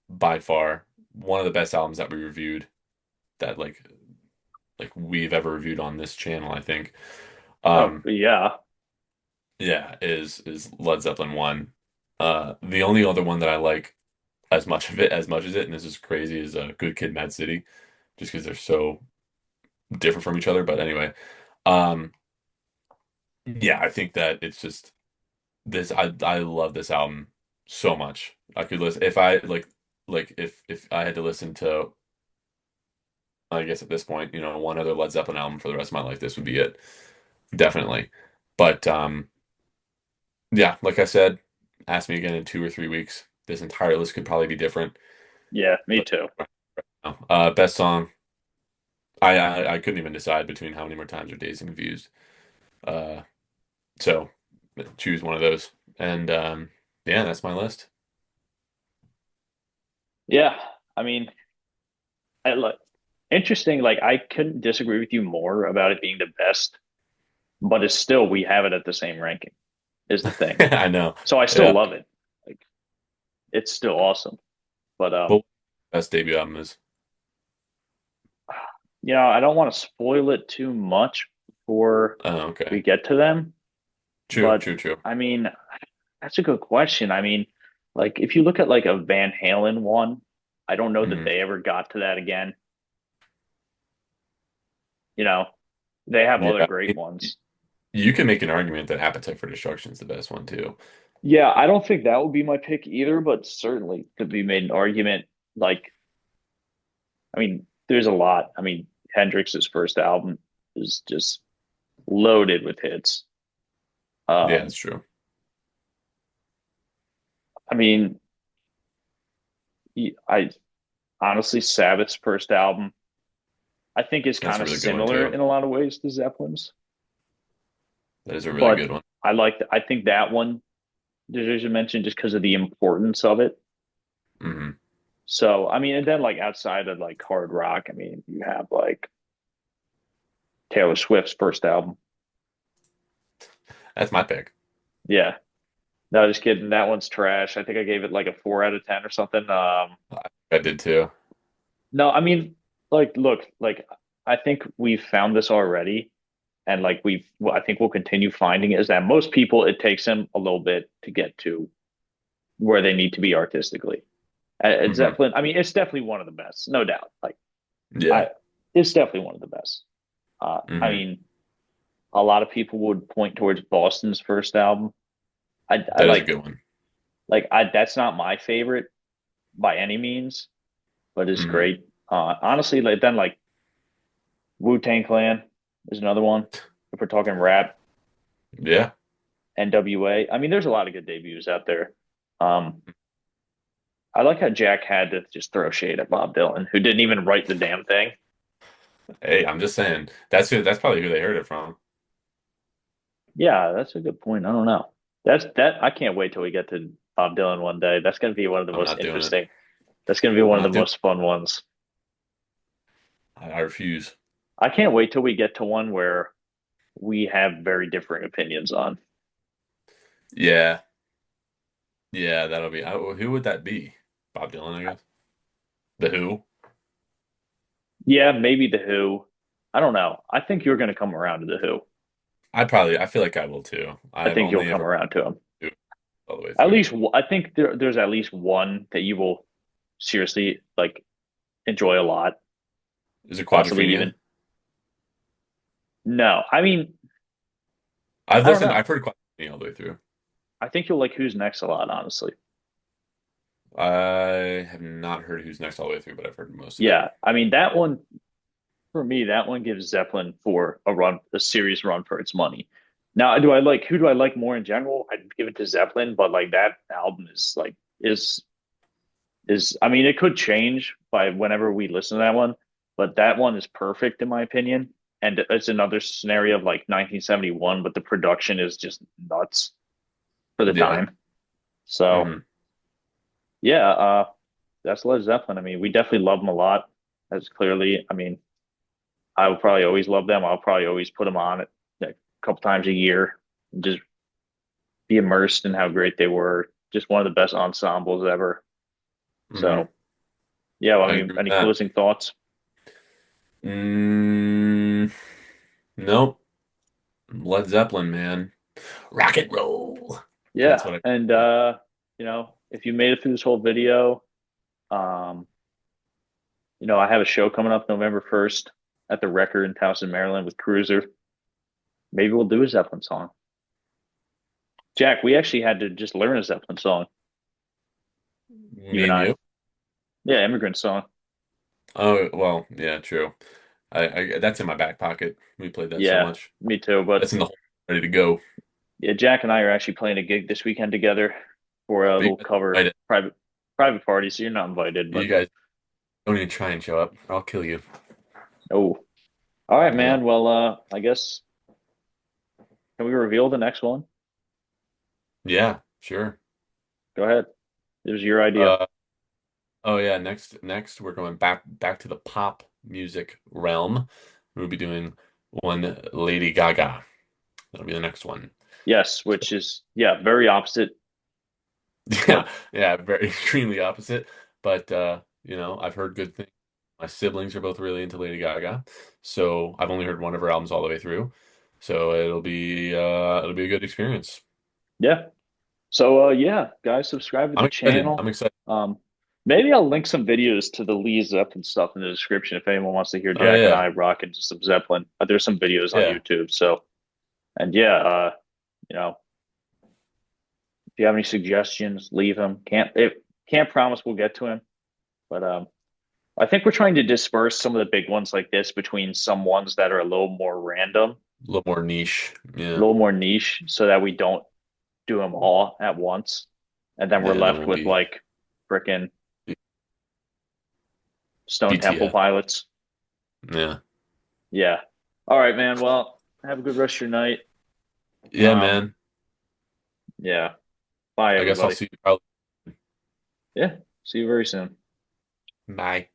by far. One of the best albums that we reviewed that like we've ever reviewed on this channel, I think. Oh Um, yeah. yeah, is Led Zeppelin 1. The only other one that I like as much as it, and this is crazy, is Good Kid, Mad City, just because they're so different from each other. But anyway, um, yeah, I think that it's just this. I love this album so much. I could listen if I like if I had to listen to, I guess at this point, one other Led Zeppelin album for the rest of my life, this would be it, definitely. But yeah, like I said, ask me again in 2 or 3 weeks. This entire list could probably be different. Yeah, me But too. best song. I couldn't even decide between How Many More Times or Dazed and Confused. Uh, so choose one of those. And yeah, that's my list. Yeah. I mean, I like interesting. Like I couldn't disagree with you more about it being the best, but it's still we have it at the same ranking is the thing. I know. So I still Yeah. love it. Like it's still awesome. But But best debut album is. I don't want to spoil it too much before Oh, we okay. get to them. True, But true, true. I mean, that's a good question. I mean, like if you look at like a Van Halen one, I don't know that Hmm. they ever got to that again. You know, they have other Yeah. great ones. You can make an argument that Appetite for Destruction is the best one too. Yeah, I don't think that would be my pick either, but certainly could be made an argument. Like, I mean, there's a lot. I mean, Hendrix's first album is just loaded with hits. Yeah, it's Um, true. I mean, I honestly, Sabbath's first album, I think is That's kind a of really good one similar too. in a lot of ways to Zeppelin's, That is a really but good one. I think that one deserves a mention just because of the importance of it. Hmm. So, I mean, and then like outside of like hard rock, I mean, you have like Taylor Swift's first album. That's my pick. Yeah. No, just kidding. That one's trash. I think I gave it like a 4 out of 10 or something. I did too. No, I mean, like, look, like I think we've found this already, and like I think we'll continue finding is that most people it takes them a little bit to get to where they need to be artistically. At Hmm. Zeppelin, I mean, it's definitely one of the best, no doubt. Like Yeah. I, it's definitely one of the best. I Hmm. mean, a lot of people would point towards Boston's first album. I That is a good one. like that's not my favorite by any means, but it's Hmm. great. Honestly, like then like Wu-Tang Clan is another one. If we're talking rap, Yeah. NWA. I mean, there's a lot of good debuts out there. Um, I like how Jack had to just throw shade at Bob Dylan, who didn't even write the damn thing. Hey, I'm just saying that's probably who they heard it from. Yeah, that's a good point. I don't know. That I can't wait till we get to Bob Dylan one day. That's going to be one of the I'm most not doing it. interesting. That's going to be I'm one of the not doing most fun ones. I refuse. I can't wait till we get to one where we have very differing opinions on. Yeah. Yeah, that'll be who would that be? Bob Dylan, I guess. The Who? Yeah, maybe the Who. I don't know. I think you're going to come around to the Who. I feel like I will too. I I've think you'll only come ever around to him. Who all the way At through. least I think there's at least one that you will seriously like enjoy a lot. Is it Possibly even Quadrophenia? no. I mean, I don't know. I've heard Quadrophenia all the way through. I think you'll like Who's Next a lot, honestly. I have not heard Who's Next all the way through, but I've heard most of it. Yeah, I mean that one for me. That one gives Zeppelin for a run, a serious run for its money. Now, do I like who do I like more in general? I'd give it to Zeppelin, but like that album is like is I mean it could change by whenever we listen to that one, but that one is perfect in my opinion. And it's another scenario of like 1971, but the production is just nuts for the Yeah. time. So Hmm. yeah, that's Led Zeppelin. I mean, we definitely love them a lot. As clearly, I mean, I will probably always love them. I'll probably always put them on it a couple times a year, and just be immersed in how great they were. Just one of the best ensembles ever. Hmm. So yeah, well, I I mean, agree with any that. closing thoughts? Mm, nope. Led Zeppelin, man. Rock and roll. That's Yeah, what I and got. if you made it through this whole video, um, I have a show coming up November 1st at the Recher in Towson, Maryland with Kruiser. Maybe we'll do a Zeppelin song. Jack, we actually had to just learn a Zeppelin song, you Me and and I. you? Yeah, immigrant song. Oh, well, yeah, true. I that's in my back pocket. We played that so Yeah, much. me too. But That's in the hole, ready to go. yeah, Jack and I are actually playing a gig this weekend together for a But you little guys, cover private party. So you're not invited. But you guys don't even try and show up. I'll kill you. oh, all right, Yeah. man. Well, I guess can we reveal the next one? Yeah, sure. Go ahead. It was your idea. Uh, oh yeah, next we're going back to the pop music realm. We'll be doing one Lady Gaga. That'll be the next one. Yes, which is yeah, very opposite. Yeah, But yeah, very extremely opposite. But I've heard good things. My siblings are both really into Lady Gaga, so I've only heard one of her albums all the way through. So it'll be a good experience. yeah. So yeah, guys, subscribe to I'm the excited. I'm channel. excited. Maybe I'll link some videos to the Lee Zeppelin stuff in the description if anyone wants to hear Oh Jack and yeah, I rock into some Zeppelin. There's some videos on yeah. YouTube. So and yeah, you know, if you have any suggestions, leave them. Can't promise we'll get to him, but I think we're trying to disperse some of the big ones like this between some ones that are a little more random, A little more niche. a Yeah, little more niche, so that we don't do them all at once, and then we're yeah. Then left we'll with be like frickin' Stone Temple DTF. Pilots. Yeah, Yeah. All right, man. Well, have a good rest of your night. yeah, Um, man. yeah. Bye, I guess I'll everybody. see you probably. Yeah. See you very soon. Bye.